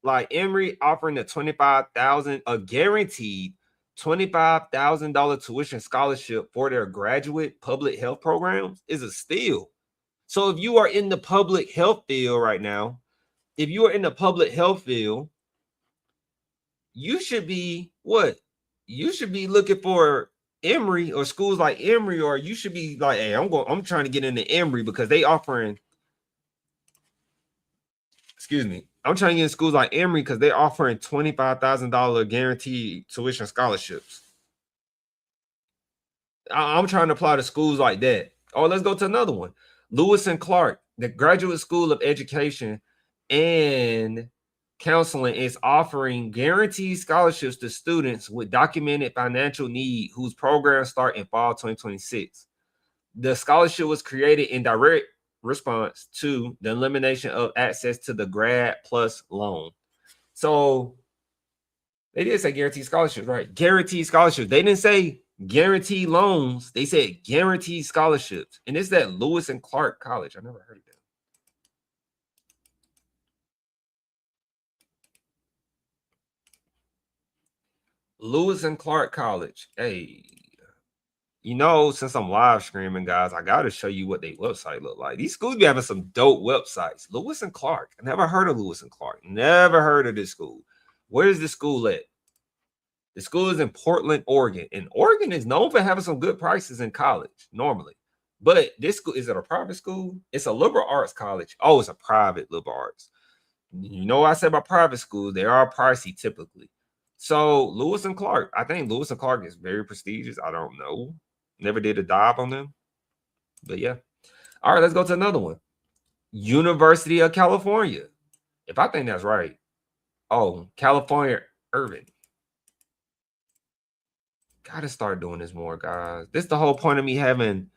Like Emory offering a guaranteed $25,000 tuition scholarship for their graduate public health programs is a steal. So if you are in the public health field right now, if you are in the public health field, you should be what? You should be looking for Emory or schools like Emory, or you should be like, hey, I'm trying to get into Emory because they offering, I'm trying to get in schools like Emory because they're offering $25,000 guaranteed tuition scholarships. I'm trying to apply to schools like that. Oh, let's go to another one. Lewis and Clark, the Graduate School of Education and Counseling, is offering guaranteed scholarships to students with documented financial need whose programs start in fall 2026. The scholarship was created in direct response to the elimination of access to the Grad Plus loan. So they did say guaranteed scholarships, right? Guaranteed scholarships. They didn't say guaranteed loans. They said guaranteed scholarships. And it's that Lewis and Clark College. I never heard of that. Lewis and Clark College. Hey, you know, since I'm live streaming, guys, I got to show you what their website look like. These schools be having some dope websites. Lewis and Clark. I never heard of Lewis and Clark. Never heard of this school. Where is this school at? The school is in Portland, Oregon. And Oregon is known for having some good prices in college, normally. But this school, is it a private school? It's a liberal arts college. Oh, it's a private liberal arts. You know what I said about private schools? They are pricey typically. So Lewis and Clark, I think Lewis and Clark is very prestigious. I don't know. Never did a dive on them. But yeah. All right, let's go to another one. University of California. If I think that's right. Oh, California Urban. Gotta start doing this more, guys. This is the whole point of me having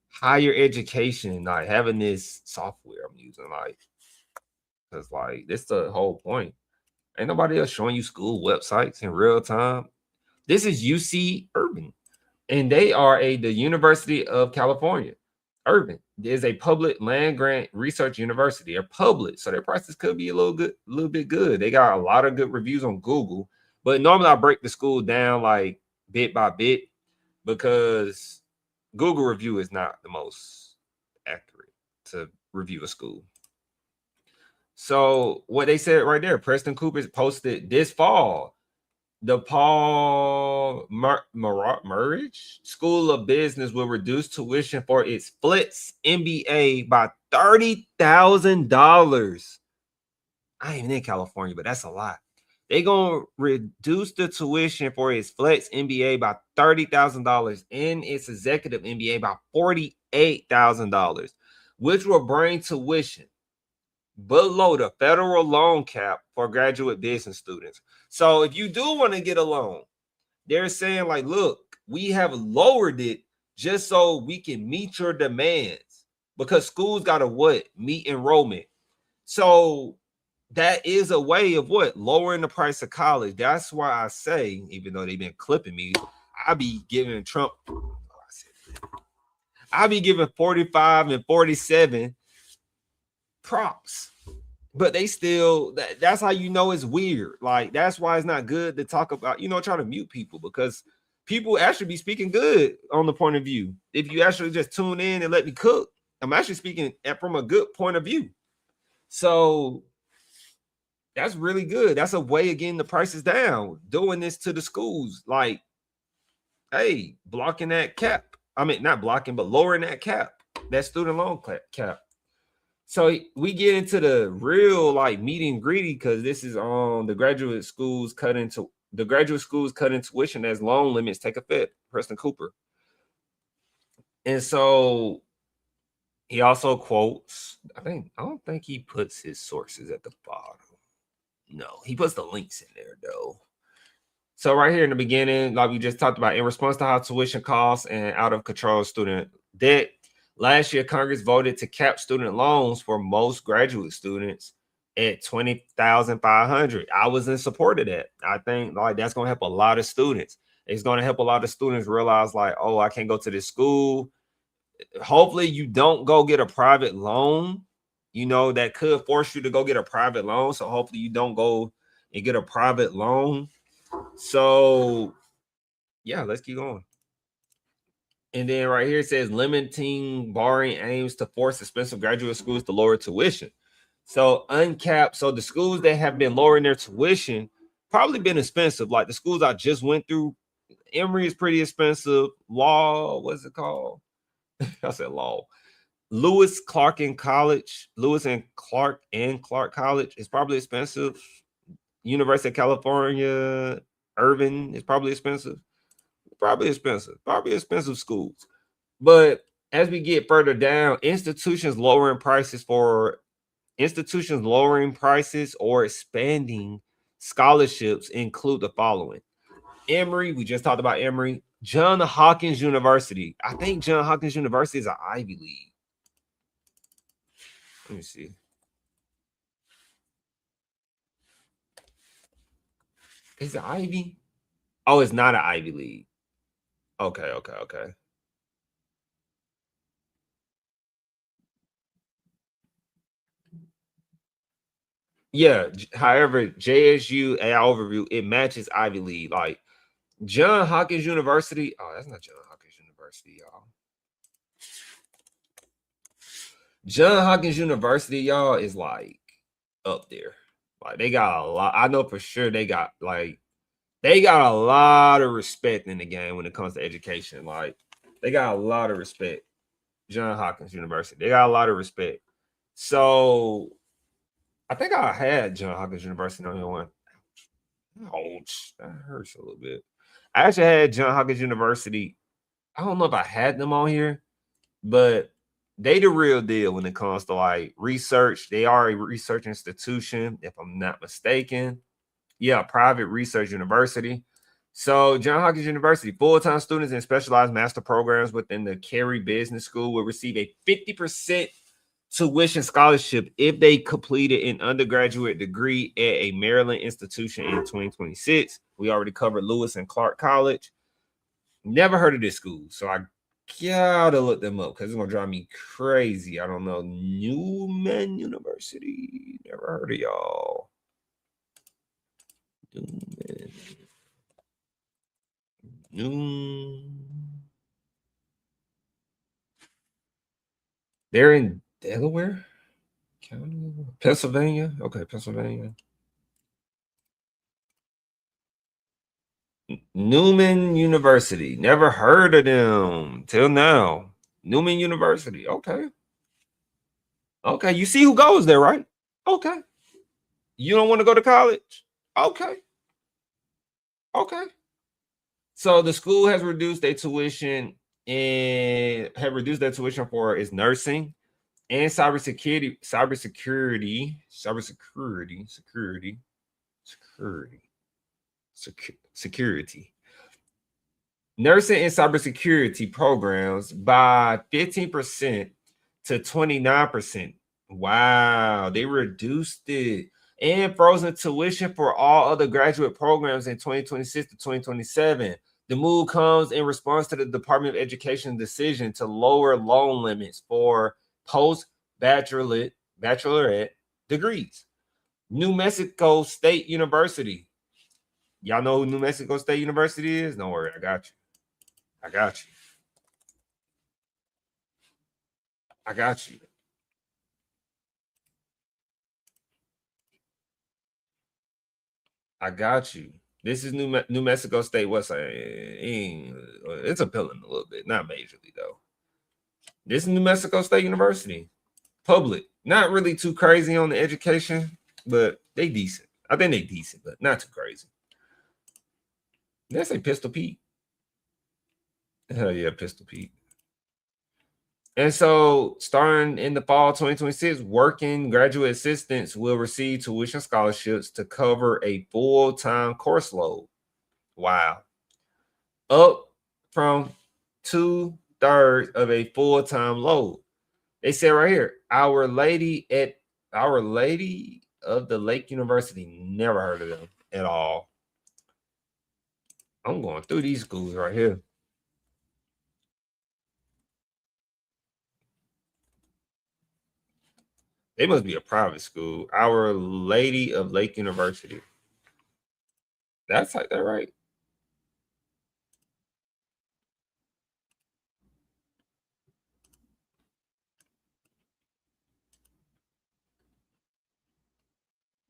higher education, like having this software I'm using, like, because like this is the whole point. Ain't nobody else showing you school websites in real time. This is UC Urban, and they are the University of California, Urban. is a public land grant research university. They're public, so their prices could be a little bit good. They got a lot of good reviews on Google, but normally I break the school down like bit by bit because Google review is not the most accurate to review a school. So what they said right there, Preston Cooper's posted this fall, the Paul Murridge School of Business will reduce tuition for its Flex MBA by $30,000. I ain't even in California, but that's a lot. They're going to reduce the tuition for its Flex MBA by $30,000 and its Executive MBA by $48,000, which will bring tuition below the federal loan cap for graduate business students. So if you do want to get a loan, they're saying like, look, we have lowered it just so we can meet your demands because schools got to what? Meet enrollment. So that is a way of what? Lowering the price of college. That's why I say, even though they've been clipping me, I be giving Trump, I be giving 45 and 47 props, but they still, that's how you know it's weird. Like, that's why it's not good to talk about, trying to mute people, because people actually be speaking good on the point of view. If you actually just tune in and let me cook, I'm actually speaking from a good point of view. So that's really good. That's a way of getting the prices down, doing this to the schools. Like, hey, blocking that cap. I mean, not blocking, but lowering that cap, that student loan cap. So we get into the real like meat and greedy, because this is on the graduate schools cutting tuition as loan limits take effect. Preston Cooper. And so he also quotes, I don't think he puts his sources at the bottom. No, he puts the links in there though. So right here in the beginning, like we just talked about, in response to high tuition costs and out of control student debt, last year, Congress voted to cap student loans for most graduate students at $20,500. I was in support of that. I think like that's going to help a lot of students. It's going to help a lot of students realize like, oh, I can't go to this school. Hopefully you don't go get a private loan, that could force you to go get a private loan. So hopefully you don't go and get a private loan. So yeah, let's keep going. And then right here it says limiting borrowing aims to force expensive graduate schools to lower tuition. So uncapped. So the schools that have been lowering their tuition probably been expensive. Like the schools I just went through, Emory is pretty expensive. Law, what's it called? I said law. Lewis and Clark College is probably expensive. University of California, Irvine is probably expensive. Probably expensive schools. But as we get further down, institutions lowering prices or expanding scholarships include the following. Emory, we just talked about Emory. Johns Hopkins University. I think Johns Hopkins University is an Ivy League. Let me see. Is it Ivy? Oh, it's not an Ivy League. Okay. Yeah. However, JSU AI overview, it matches Ivy League. Like Johns Hopkins University. Oh, that's not Johns Hopkins University, y'all. Johns Hopkins University, y'all, is like up there. Like they got a lot. I know for sure they got a lot of respect in the game when it comes to education. Like they got a lot of respect. Johns Hopkins University, they got a lot of respect. So I think I had Johns Hopkins University on here one. Ouch, that hurts a little bit. I actually had Johns Hopkins University. I don't know if I had them on here, but they the real deal when it comes to like research. They are a research institution, if I'm not mistaken. Yeah, private research university. So Johns Hopkins University, full-time students in specialized master programs within the Carey Business School will receive a 50% tuition scholarship if they completed an undergraduate degree at a Maryland institution in 2026. We already covered Lewis and Clark College. Never heard of this school, so I gotta look them up because it's gonna drive me crazy. I don't know. Newman University. Never heard of y'all. Newman. They're in Delaware County, Pennsylvania. Okay, Pennsylvania. Newman University. Never heard of them till now. Newman University. Okay. Okay. You see who goes there, right? Okay. You don't want to go to college? Okay. Okay. So the school has reduced their tuition and have reduced their tuition for its nursing and security, nursing and cybersecurity programs by 15% to 29%. Wow, they reduced it. And frozen tuition for all other graduate programs in 2026 to 2027. The move comes in response to the Department of Education's decision to lower loan limits for post-bachelorate degrees. New Mexico State University. Y'all know who New Mexico State University is? Don't worry, I got you. I got you. I got you. I got you. This is New Mexico State. What's it's appealing a little bit, not majorly though. This is New Mexico State University, public. Not really too crazy on the education, but they decent. I think they decent, but not too crazy. They say Pistol Pete. Hell yeah, Pistol Pete. And so, starting in the fall 2026, working graduate assistants will receive tuition scholarships to cover a full-time course load. Wow. Up from 2/3 of a full-time load. They say right here, Our Lady of the Lake University. Never heard of them at all. I'm going through these schools right here. They must be a private school. Our Lady of Lake University. That's like that, right?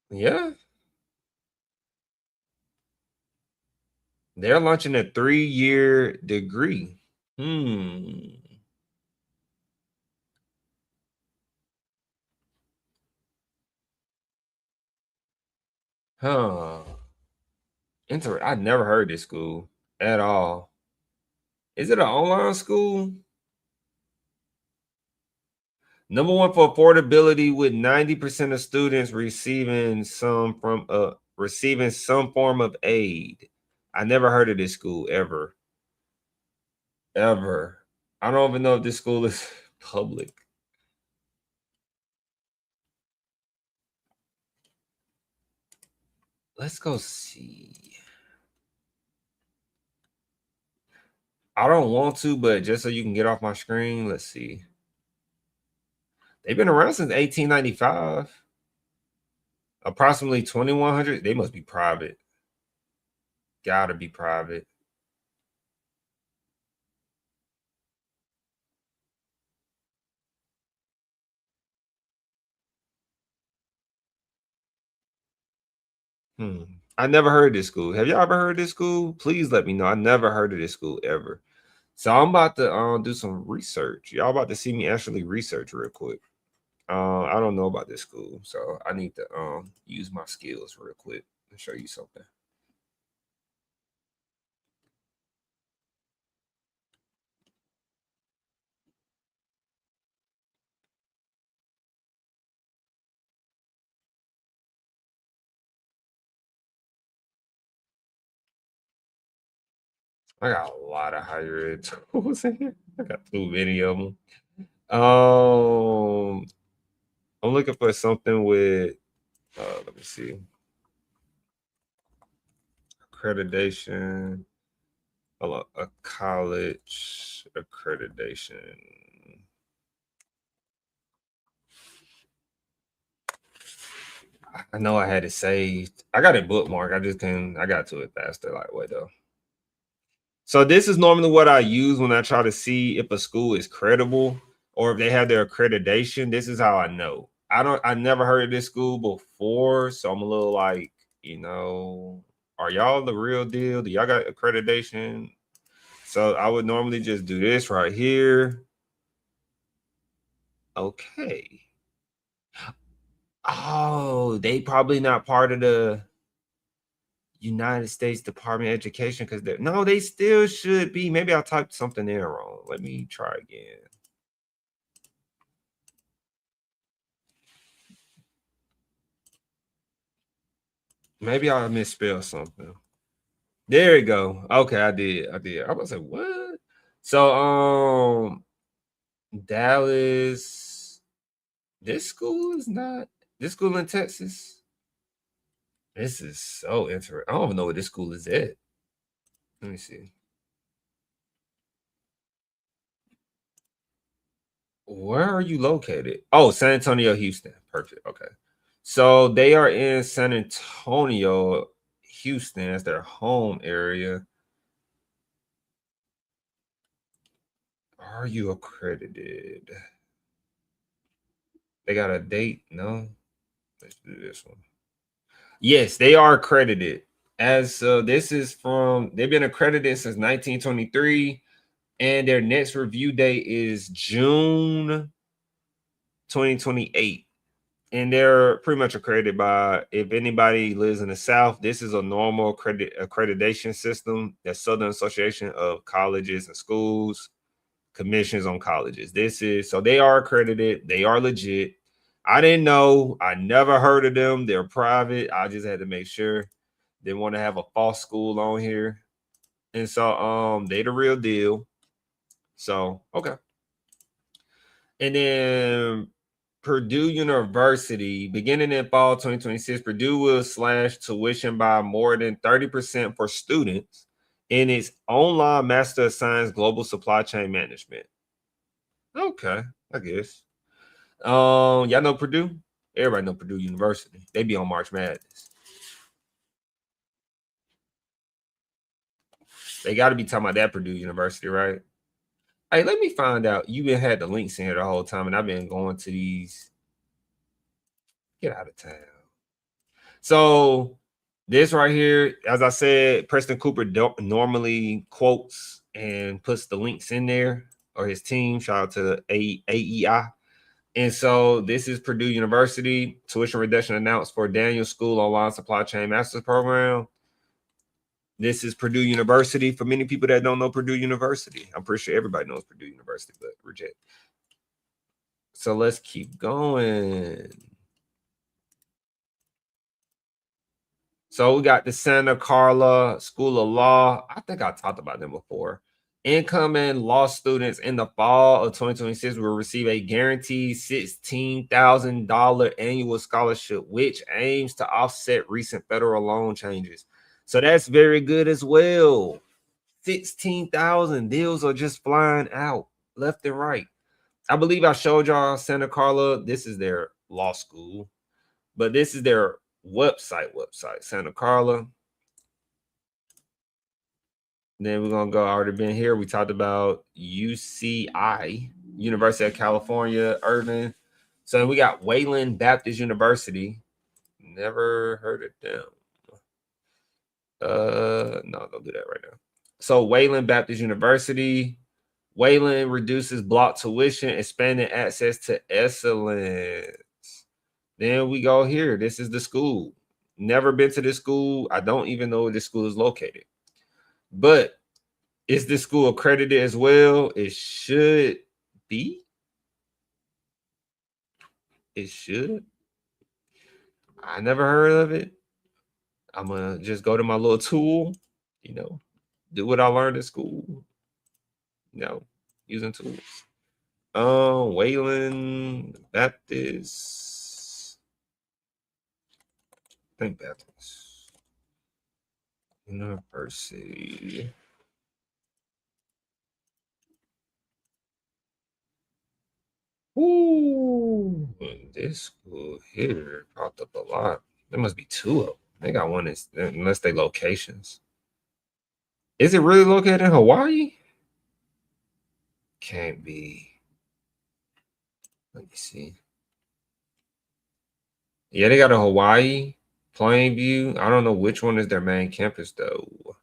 Yeah. They're launching a 3-year degree. Huh. I never heard this school at all. Is it an online school? Number one for affordability, with 90% of students receiving some form of aid. I never heard of this school ever. Ever. I don't even know if this school is public. Let's go see. I don't want to, but just so you can get off my screen, let's see. They've been around since 1895. Approximately 2,100. They must be private. Gotta be private. I never heard this school. Have y'all ever heard this school? Please let me know. I never heard of this school ever. So I'm about to do some research. Y'all about to see me actually research real quick. I don't know about this school, so I need to use my skills real quick and show you something. I got a lot of higher ed tools in here. I got too many of them. I'm looking for something with let me see. Accreditation. a college accreditation. I know I had it saved. I got it bookmarked. I got to it faster, like way though. So this is normally what I use when I try to see if a school is credible or if they have their accreditation. This is how I know. I never heard of this school before, so I'm a little like, are y'all the real deal? Do y'all got accreditation? So I would normally just do this right here. Okay. Oh, they probably not part of the United States Department of Education because they still should be. Maybe I typed something there wrong. Let me try again. Maybe I misspelled something. There we go. Okay, I did. I was like, what? So Dallas, this school is not this school in Texas. This is so interesting. I don't even know where this school is at. Let me see. Where are you located? Oh, San Antonio, Houston. Perfect. Okay. So they are in San Antonio, Houston as their home area. Are you accredited? They got a date? No. Let's do this one. Yes, they are accredited. This is they've been accredited since 1923, and their next review date is June 2028. And they're pretty much accredited by, if anybody lives in the South, this is a normal accreditation system. That's Southern Association of Colleges and Schools, Commissions on Colleges. So they are accredited. They are legit. I didn't know. I never heard of them. They're private. I just had to make sure. Didn't want to have a false school on here. And so they the real deal. So, okay. And then Purdue University, beginning in fall 2026, Purdue will slash tuition by more than 30% for students in its online Master of Science Global Supply Chain Management. Okay, I guess. Y'all know Purdue? Everybody know Purdue University. They be on March Madness. They got to be talking about that Purdue University, right? Hey, let me find out. You been had the links in here the whole time, and I've been going to these. Get out of town. So this right here, as I said, Preston Cooper normally quotes and puts the links in there, or his team. Shout out to AEI. And so this is Purdue University. Tuition reduction announced for Daniel School Online Supply Chain Master's Program. This is Purdue University. For many people that don't know Purdue University, I'm pretty sure everybody knows Purdue University, but reject. So let's keep going. So we got the Santa Carla School of Law. I think I talked about them before. Incoming law students in the fall of 2026 will receive a guaranteed $16,000 annual scholarship, which aims to offset recent federal loan changes. So that's very good as well. 16,000 deals are just flying out left and right. I believe I showed y'all Santa Carla. This is their law school, but this is their website, Santa Carla. Then we're gonna go. I already been here. We talked about UCI, University of California, Irvine. So we got Wayland Baptist University. Never heard of them. No, don't do that right now. So Wayland Baptist University. Wayland reduces block tuition, expanding access to excellence. Then we go here. This is the school. Never been to this school. I don't even know where this school is located. But is this school accredited as well? It should be. It should. I never heard of it. I'm gonna just go to my little tool, do what I learned at school. Using tools. Wayland Baptist. I think Baptist University. Ooh, this school here popped up a lot. There must be two of them. They got one unless they locations. Is it really located in Hawaii? Can't be. Let me see. Yeah, they got a Hawaii, Plainview. I don't know which one is their main campus though.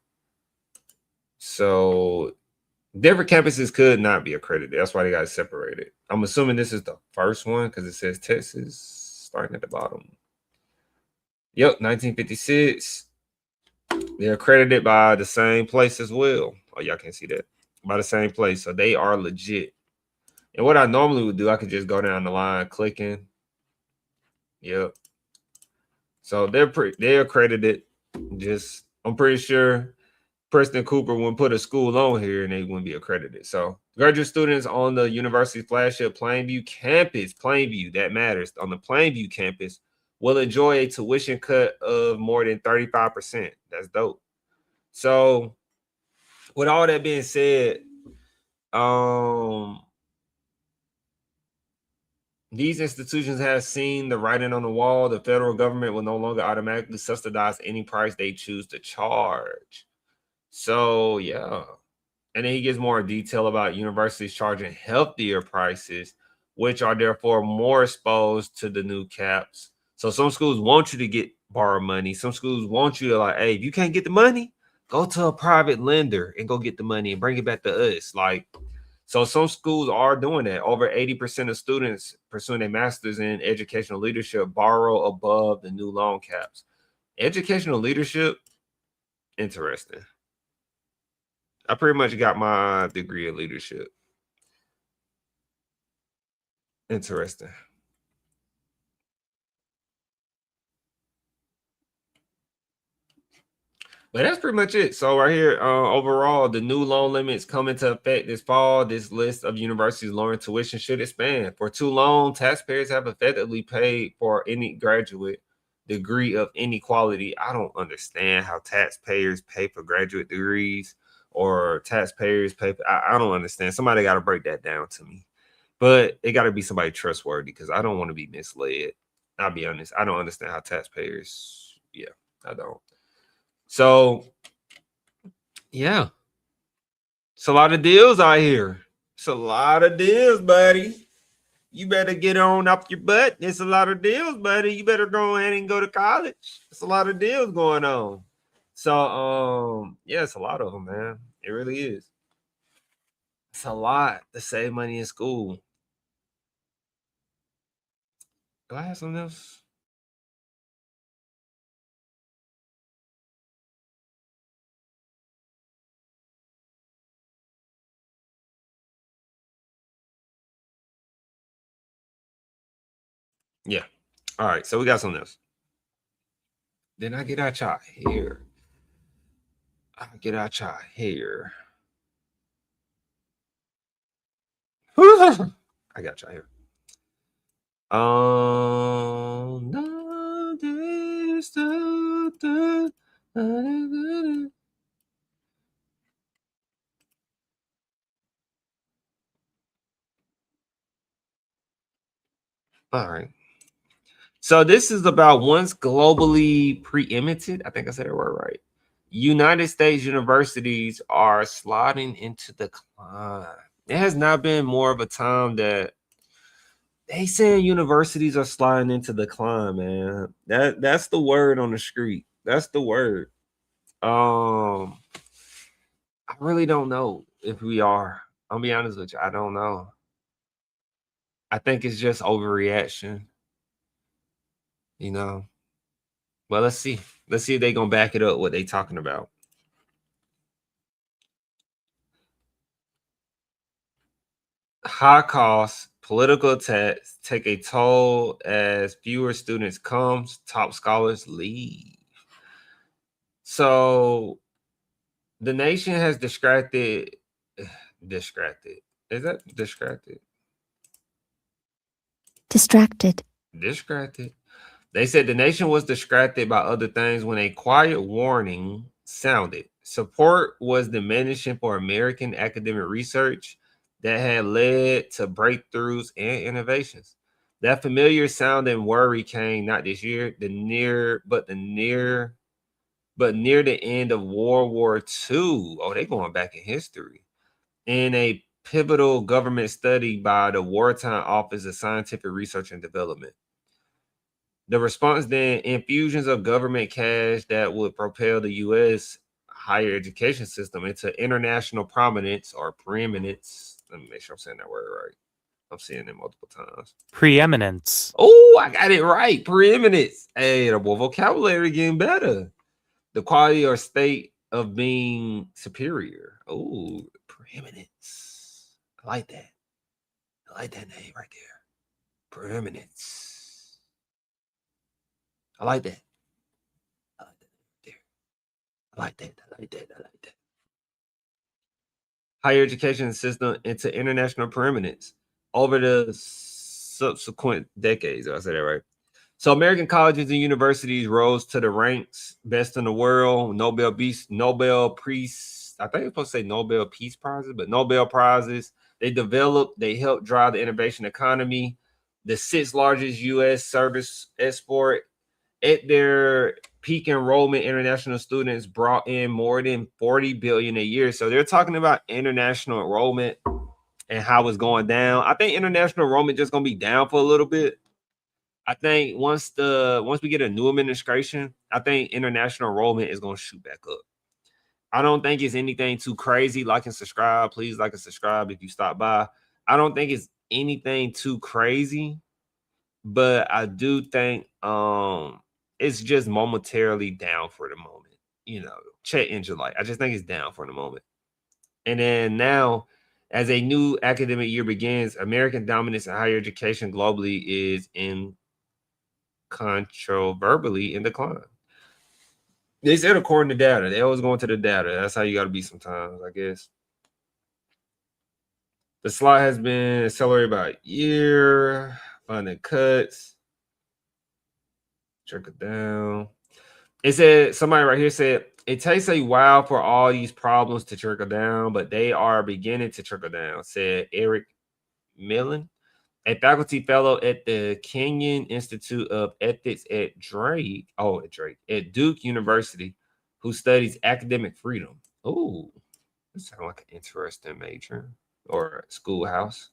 So different campuses could not be accredited. That's why they got separated. I'm assuming this is the first one because it says Texas starting at the bottom. Yep, 1956. They're accredited by the same place as well. Oh, y'all can't see that. By the same place. So they are legit. And what I normally would do, I could just go down the line clicking. Yep. So they're accredited. Just I'm pretty sure Preston Cooper wouldn't put a school on here and they wouldn't be accredited. So graduate students on the university flagship Plainview campus, Plainview, that matters, on the Plainview campus will enjoy a tuition cut of more than 35%. That's dope. So with all that being said, these institutions have seen the writing on the wall. The federal government will no longer automatically subsidize any price they choose to charge. So, yeah. And then he gives more detail about universities charging healthier prices, which are therefore more exposed to the new caps. So some schools want you to borrow money. Some schools want you to like, hey, if you can't get the money, go to a private lender and go get the money and bring it back to us. Like, so some schools are doing that. Over 80% of students pursuing a master's in educational leadership borrow above the new loan caps. Educational leadership, interesting. I pretty much got my degree in leadership. Interesting. But that's pretty much it. So right here, overall, the new loan limits come into effect this fall. This list of universities lowering tuition should expand. For too long, taxpayers have effectively paid for any graduate degree of any quality. I don't understand how taxpayers pay for graduate degrees or taxpayers pay. I don't understand. Somebody got to break that down to me. But it got to be somebody trustworthy because I don't want to be misled. I'll be honest. I don't understand how taxpayers. Yeah, I don't. So, yeah, it's a lot of deals out here. It's a lot of deals, buddy. You better get on up your butt. It's a lot of deals, buddy. You better go ahead and go to college. It's a lot of deals going on. So, yeah, it's a lot of them, man. It really is. It's a lot to save money in school. Do I have something else? Yeah. All right. So we got something else. Then I get out y'all here. I get out y'all here. I got y'all here. All right. So this is about once globally preempted. I think I said it word right. United States universities are sliding into decline. It has not been more of a time that they saying universities are sliding into decline, man. That's the word on the street. That's the word. I really don't know if we are. I'll be honest with you. I don't know. I think it's just overreaction. You know. Well, let's see. Let's see if they're gonna back it up what they talking about. High costs, political attacks take a toll as fewer students comes, top scholars leave. So the nation has distracted. Distracted. Is that distracted? Distracted. Distracted. They said the nation was distracted by other things when a quiet warning sounded. Support was diminishing for American academic research that had led to breakthroughs and innovations. That familiar sounding worry came not this year, near the end of World War II. Oh, they're going back in history. In a pivotal government study by the Wartime Office of Scientific Research and Development. The response then, infusions of government cash that would propel the U.S. higher education system into international prominence or preeminence. Let me make sure I'm saying that word right. I'm seeing it multiple times. Preeminence. Oh, I got it right. Preeminence. Hey, the vocabulary getting better. The quality or state of being superior. Oh, preeminence. I like that. I like that name right there. Preeminence. I like that. I like that there. I like that. I like that. I like that. Higher education system into international preeminence over the subsequent decades. Did I say that right? So American colleges and universities rose to the ranks, best in the world, Nobel Peace, I think it's supposed to say Nobel Peace Prizes, but Nobel Prizes. They helped drive the innovation economy, the 6th largest U.S. service export. At their peak enrollment, international students brought in more than $40 billion a year. So they're talking about international enrollment and how it's going down. I think international enrollment just going to be down for a little bit. I think once we get a new administration, I think international enrollment is going to shoot back up. I don't think it's anything too crazy. Like and subscribe. Please like and subscribe if you stop by. I don't think it's anything too crazy, but I do think it's just momentarily down for the moment. You know, check engine light. I just think it's down for the moment. And then now, as a new academic year begins, American dominance in higher education globally is controversially in decline. They said according to data. They always go into the data. That's how you got to be sometimes, I guess. The slide has been accelerated by a year. Funding cuts. Trickle down. It said, somebody right here said, it takes a while for all these problems to trickle down, but they are beginning to trickle down, said Eric Millen, a faculty fellow at the Kenyon Institute of Ethics at Duke University, who studies academic freedom. Oh, that sounds like an interesting major or schoolhouse.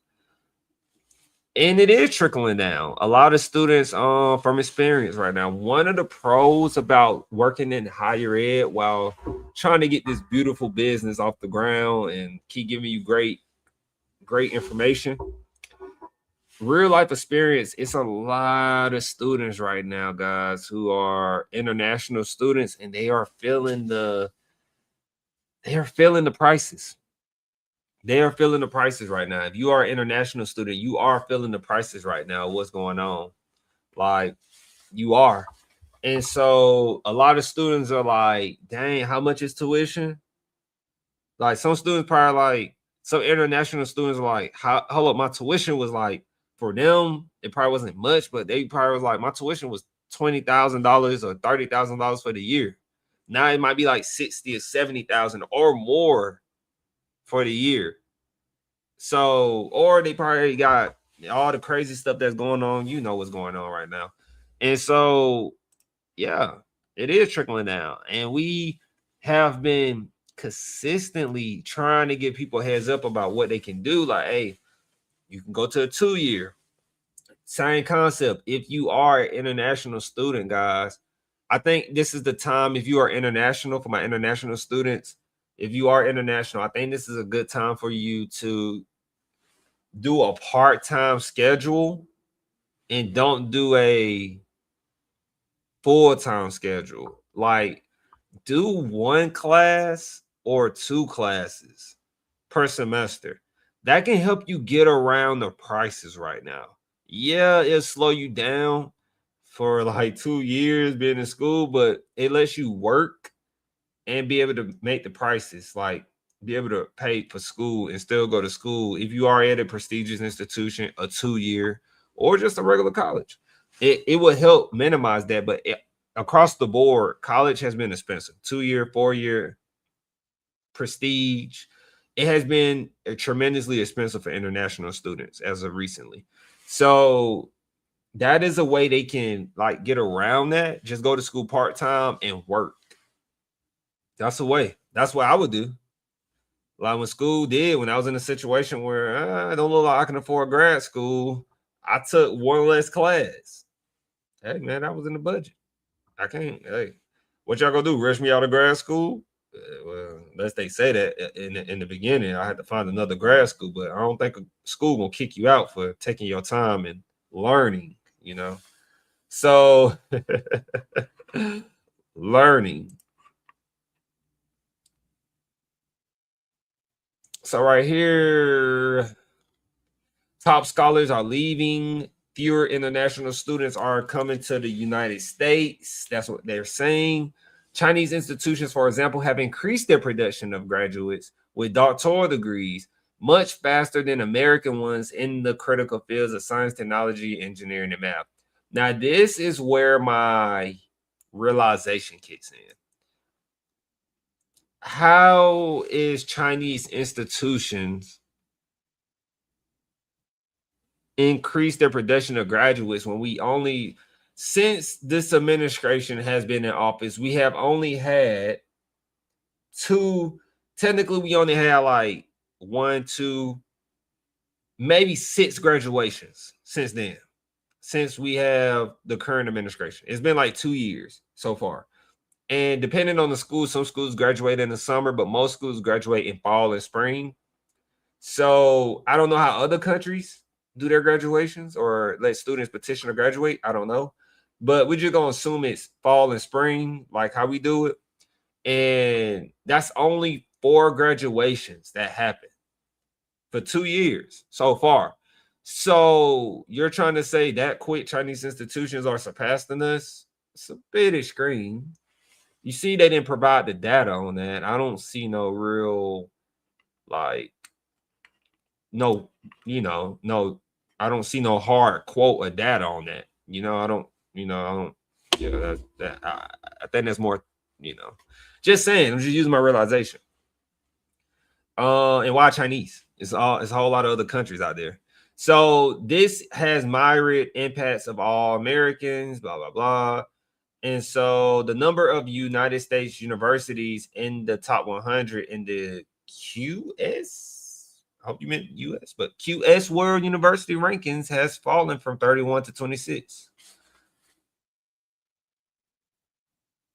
And it is trickling down. A lot of students from experience right now. One of the pros about working in higher ed while trying to get this beautiful business off the ground and keep giving you great information, real life experience, it's a lot of students right now, guys, who are international students, and they are feeling the prices. They are feeling the prices right now. If you are an international student, you are feeling the prices right now. What's going on? Like, you are. And so a lot of students are like, dang, how much is tuition? Like, some students probably like, some international students are like, hold up, my tuition was like, for them, it probably wasn't much, but they probably was like, my tuition was $20,000 or $30,000 for the year. Now it might be like 60 or 70,000 or more for the year. So, or they probably got all the crazy stuff that's going on. You know what's going on right now. And so, yeah, it is trickling down. And we have been consistently trying to give people heads up about what they can do. Like, hey, you can go to a 2-year. Same concept. If you are an international student, guys, I think this is the time. If you are international, for my international students, if you are international, I think this is a good time for you to do a part-time schedule and don't do a full-time schedule. Like, do 1 class or 2 classes per semester. That can help you get around the prices right now. Yeah, it'll slow you down for like 2 years being in school, but it lets you work and be able to make the prices, like be able to pay for school and still go to school. If you are at a prestigious institution, a 2-year or just a regular college, it will help minimize that. But across the board, college has been expensive. 2-year, 4-year, prestige. it has been tremendously expensive for international students as of recently. So that is a way they can like get around that. Just go to school part-time and work. That's a way. That's what I would do. Like when I was in a situation where I don't look like I can afford grad school, I took one less class. Hey man, that was in the budget. I can't. Hey, what y'all gonna do? Rush me out of grad school? Well, unless they say that in the beginning, I had to find another grad school. But I don't think a school gonna kick you out for taking your time and learning. You know, so learning. So right here, top scholars are leaving. Fewer international students are coming to the United States. That's what they're saying. Chinese institutions, for example, have increased their production of graduates with doctoral degrees much faster than American ones in the critical fields of science, technology, engineering, and math. Now, this is where my realization kicks in. How is Chinese institutions increase their production of graduates when we only, since this administration has been in office, we have only had technically we only had like 1, 2, maybe 6 graduations since then, since we have the current administration. It's been like 2 years so far. And depending on the school, some schools graduate in the summer, but most schools graduate in fall and spring. So I don't know how other countries do their graduations or let students petition to graduate. I don't know. But we're just going to assume it's fall and spring, like how we do it. And that's only 4 graduations that happen for 2 years so far. So you're trying to say that quick Chinese institutions are surpassing us? It's a bit extreme. You see, they didn't provide the data on that. I don't see no real, like, no, I don't see no hard quote or data on that. I don't, I think that's more, just saying, I'm just using my realization. And why Chinese? It's a whole lot of other countries out there. So this has myriad impacts of all Americans, blah, blah, blah. And so the number of United States universities in the top 100 in the QS, I hope you meant US, but QS World University Rankings has fallen from 31 to 26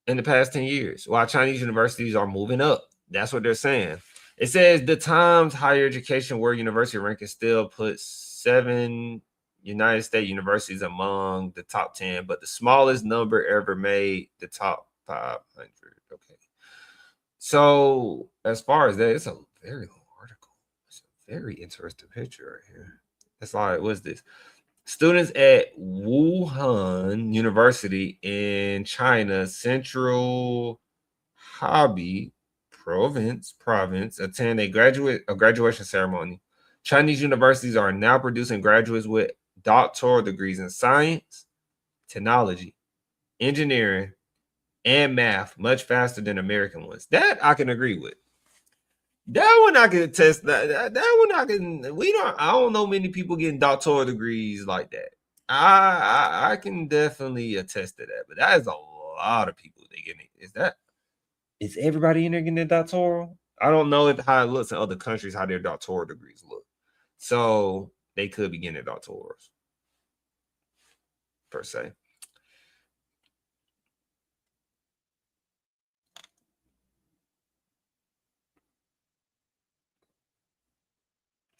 in the past 10 years, while Chinese universities are moving up. That's what they're saying. It says the Times Higher Education World University Ranking still puts 7 United States universities among the top 10, but the smallest number ever made the top 500. Okay. So as far as that, it's a very long article. It's a very interesting picture right here. It's like, what's this? Students at Wuhan University in China, Central Hubei province attend a graduation ceremony. Chinese universities are now producing graduates with doctoral degrees in science, technology, engineering, and math much faster than American ones. That I can agree with. That one I can attest. That one I can. I don't know many people getting doctoral degrees like that. I can definitely attest to that. But that is a lot of people they getting. Is everybody in there getting a doctoral? I don't know how it looks in other countries, how their doctoral degrees look. So they could be getting their doctorals per se.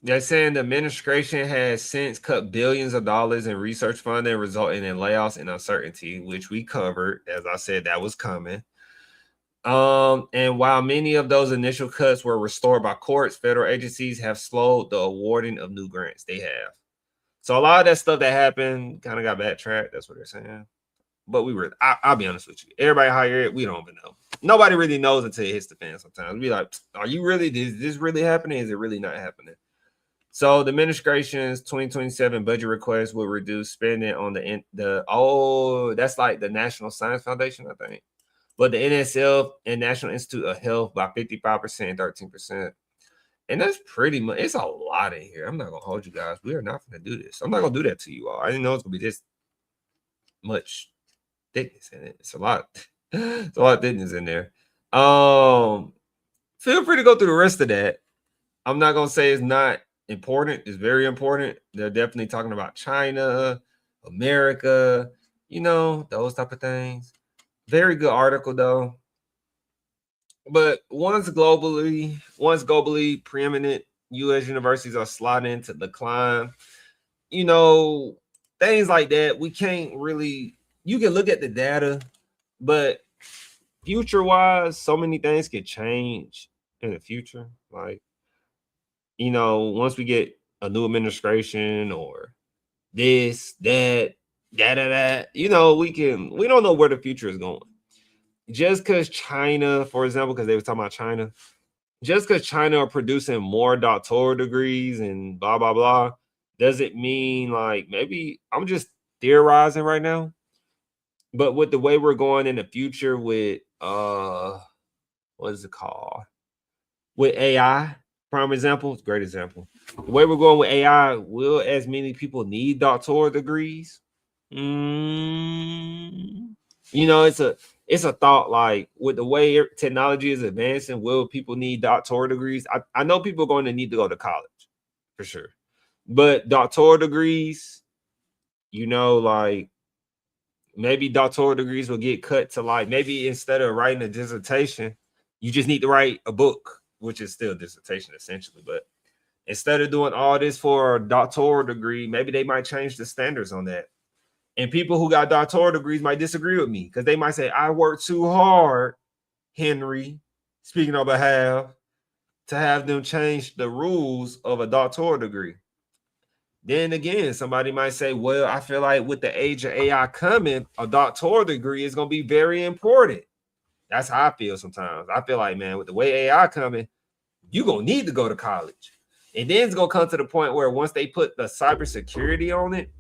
They're saying the administration has since cut billions of dollars in research funding, resulting in layoffs and uncertainty, which we covered. As I said, that was coming. And while many of those initial cuts were restored by courts, federal agencies have slowed the awarding of new grants. They have. So a lot of that stuff that happened kind of got backtracked. That's what they're saying. But I'll be honest with you. Everybody hired, we don't even know. Nobody really knows until it hits the fan sometimes. Be like, are you really, is this really happening? Is it really not happening? So the administration's 2027 budget request will reduce spending on that's like the National Science Foundation, I think. But the NSF and National Institute of Health by 55% and 13%. And that's pretty much, it's a lot in here. I'm not gonna hold you guys. We are not gonna do this. I'm not gonna do that to you all. I didn't know it's gonna be this much thickness in it. It's a lot. It's a lot of thickness in there. Feel free to go through the rest of that. I'm not gonna say it's not important. It's very important. They're definitely talking about China, America, those type of things. Very good article though. But once globally preeminent U.S. universities are sliding into decline, things like that, we can't really, you can look at the data, but future-wise, so many things could change in the future. Like, once we get a new administration or this, that, we don't know where the future is going. Just because China, for example, because they were talking about China, just because China are producing more doctoral degrees and blah, blah, blah, doesn't mean, like, maybe I'm just theorizing right now. But with the way we're going in the future with, what is it called? With AI, prime example, great example. The way we're going with AI, will as many people need doctoral degrees? It's a thought, like with the way technology is advancing, will people need doctoral degrees? I know people are going to need to go to college for sure, but doctoral degrees, like maybe doctoral degrees will get cut to, like, maybe instead of writing a dissertation, you just need to write a book, which is still a dissertation essentially. But instead of doing all this for a doctoral degree, maybe they might change the standards on that. And people who got doctoral degrees might disagree with me because they might say, I worked too hard, Henry, speaking on behalf, to have them change the rules of a doctoral degree. Then again, somebody might say, well, I feel like with the age of AI coming, a doctoral degree is going to be very important. That's how I feel sometimes. I feel like, man, with the way AI coming, you're going to need to go to college. And then it's going to come to the point where once they put the cybersecurity on it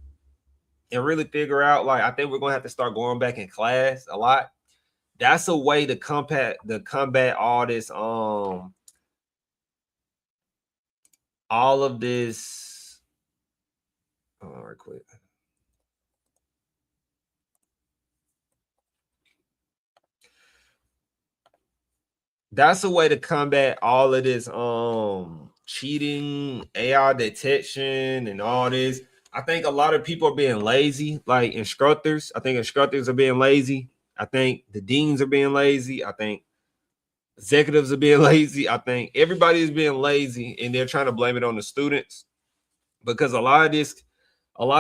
and really figure out, like, I think we're going to have to start going back in class a lot. That's a way to combat all this, all of this. All right, quick. That's a way to combat all of this cheating, AI detection, and all this. I think a lot of people are being lazy, like instructors. I think instructors are being lazy. I think the deans are being lazy. I think executives are being lazy. I think everybody is being lazy, and they're trying to blame it on the students, because a lot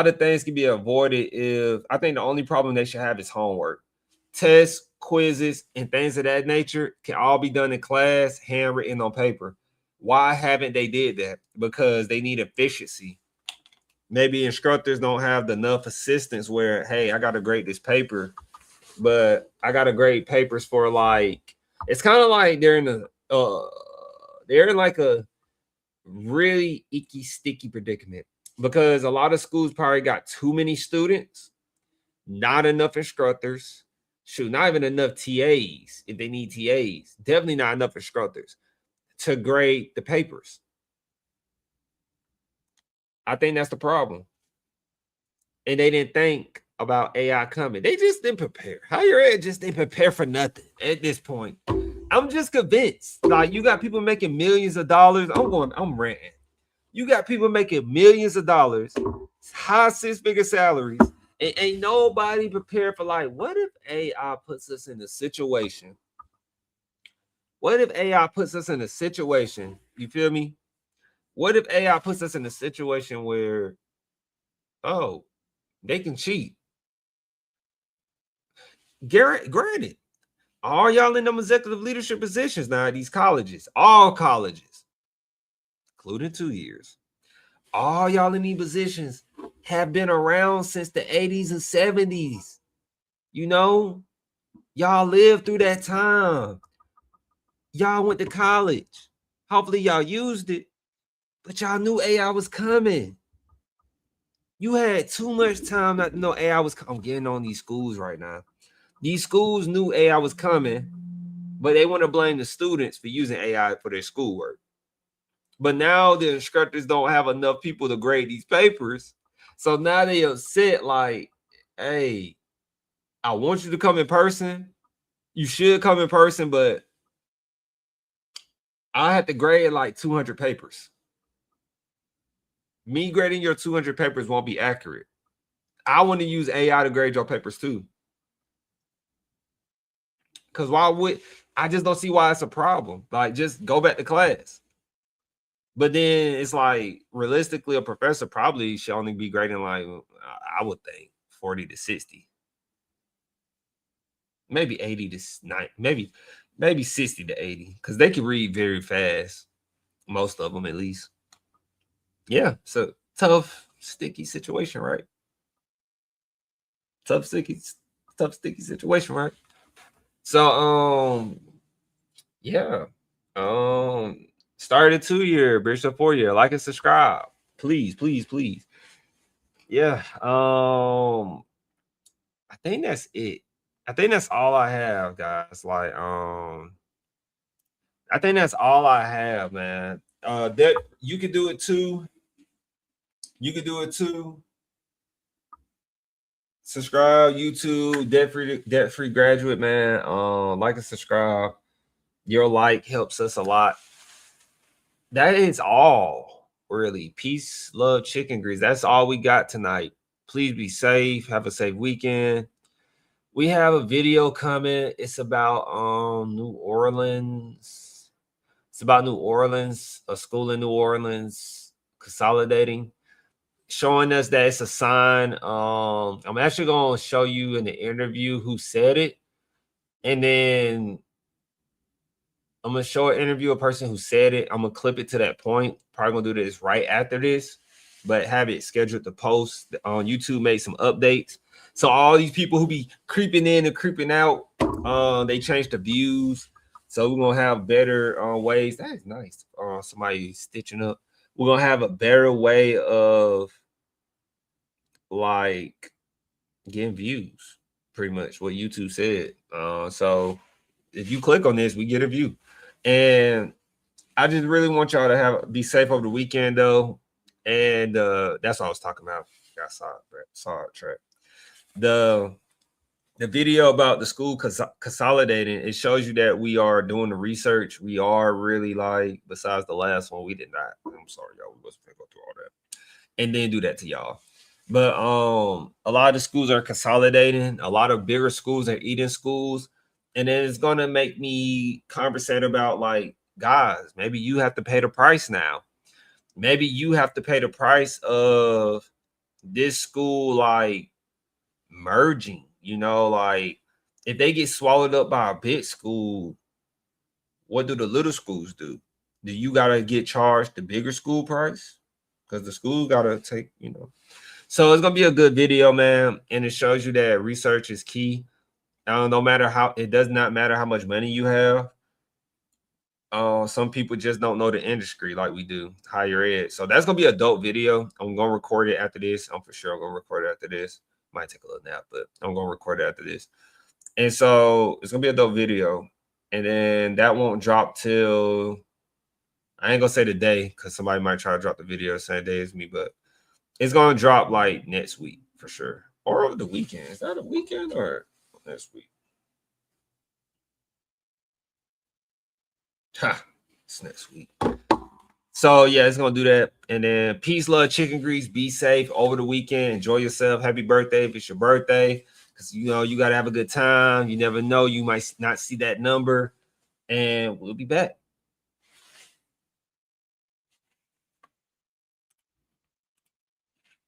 of things can be avoided if, I think the only problem they should have is homework. Tests, quizzes, and things of that nature can all be done in class, handwritten on paper. Why haven't they did that? Because they need efficiency. Maybe instructors don't have enough assistants where, hey, I got to grade this paper, but I got to grade papers for, like, it's kind of like they're in like a really icky, sticky predicament, because a lot of schools probably got too many students, not enough instructors, not even enough TAs if they need TAs, definitely not enough instructors to grade the papers. I think that's the problem. And they didn't think about AI coming. They just didn't prepare. Higher ed just didn't prepare for nothing at this point. I'm just convinced. Like, you got people making millions of dollars. I'm ranting. You got people making millions of dollars, high six-figure salaries, and ain't nobody prepared for, like, what if AI puts us in a situation? What if AI puts us in a situation? You feel me? What if AI puts us in a situation where, oh, they can cheat? Granted, all y'all in them executive leadership positions now at these colleges, all colleges, including 2 years, all y'all in these positions have been around since the 80s and 70s. Y'all lived through that time. Y'all went to college. Hopefully y'all used it, but y'all knew AI was coming. You had too much time not to know AI was coming. I'm getting on these schools right now. These schools knew AI was coming, but they want to blame the students for using AI for their schoolwork. But now the instructors don't have enough people to grade these papers. So now they upset like, hey, I want you to come in person. You should come in person, but I have to grade like 200 papers. Me grading your 200 papers won't be accurate. I want to use AI to grade your papers too. Because why would I just don't see why it's a problem? Like, just go back to class. But then it's like, realistically, a professor probably should only be grading like, I would think 40 to 60. Maybe 80 to 90, maybe 60 to 80. Because they can read very fast. Most of them, at least. Yeah, so tough, sticky situation, right? Tough, sticky situation, right? So, yeah. Started 2-year, bridge to 4-year. Like and subscribe. Please, please, please. Yeah. I think that's it. I think that's all I have, guys. Like, I think that's all I have, man. That you can do it too. You can do it too. Subscribe, YouTube, debt-free graduate, man. Like and subscribe. Your like helps us a lot. That is all, really. Peace, love, chicken grease. That's all we got tonight. Please be safe. Have a safe weekend. We have a video coming. It's about New Orleans. It's about New Orleans, a school in New Orleans consolidating, showing us that it's a sign. I'm actually going to show you in the interview who said it, and then I'm going to show an interview a person who said it. I'm going to clip it to that point. Probably going to do this right after this, but have it scheduled to post on YouTube. Make some updates. So all these people who be creeping in and creeping out, they changed the views. So we're going to have better ways. That is nice. Somebody stitching up. We're going to have a better way of like getting views, pretty much what YouTube said. So if you click on this, we get a view. And I just really want y'all to be safe over the weekend, though. And that's what I was talking about. Got sidetracked. The video about the school consolidating, it shows you that we are doing the research. We are really like, besides the last one, we did not. I'm sorry, y'all. We wasn't gonna go through all that and then do that to y'all. But a lot of the schools are consolidating. A lot of bigger schools are eating schools. And then it's gonna make me conversate about like, guys, maybe you have to pay the price now. Maybe you have to pay the price of this school like merging, like if they get swallowed up by a big school, what do the little schools do? Do you gotta get charged the bigger school price? Because the school gotta take, So it's gonna be a good video, man. And it shows you that research is key. It does not matter how much money you have. Some people just don't know the industry like we do, higher ed. So that's gonna be a dope video. I'm gonna record it after this. I'm for sure gonna record it after this. Might take a little nap, but I'm gonna record it after this. And so it's gonna be a dope video. And then that won't drop till, I ain't gonna say the day because somebody might try to drop the video the same day as me, but it's gonna drop like next week for sure. Or over the weekend. Is that a weekend or next week? It's next week. So yeah, it's gonna do that. And then peace, love, chicken grease. Be safe over the weekend. Enjoy yourself. Happy birthday if it's your birthday. Because you gotta have a good time. You never know, you might not see that number. And we'll be back.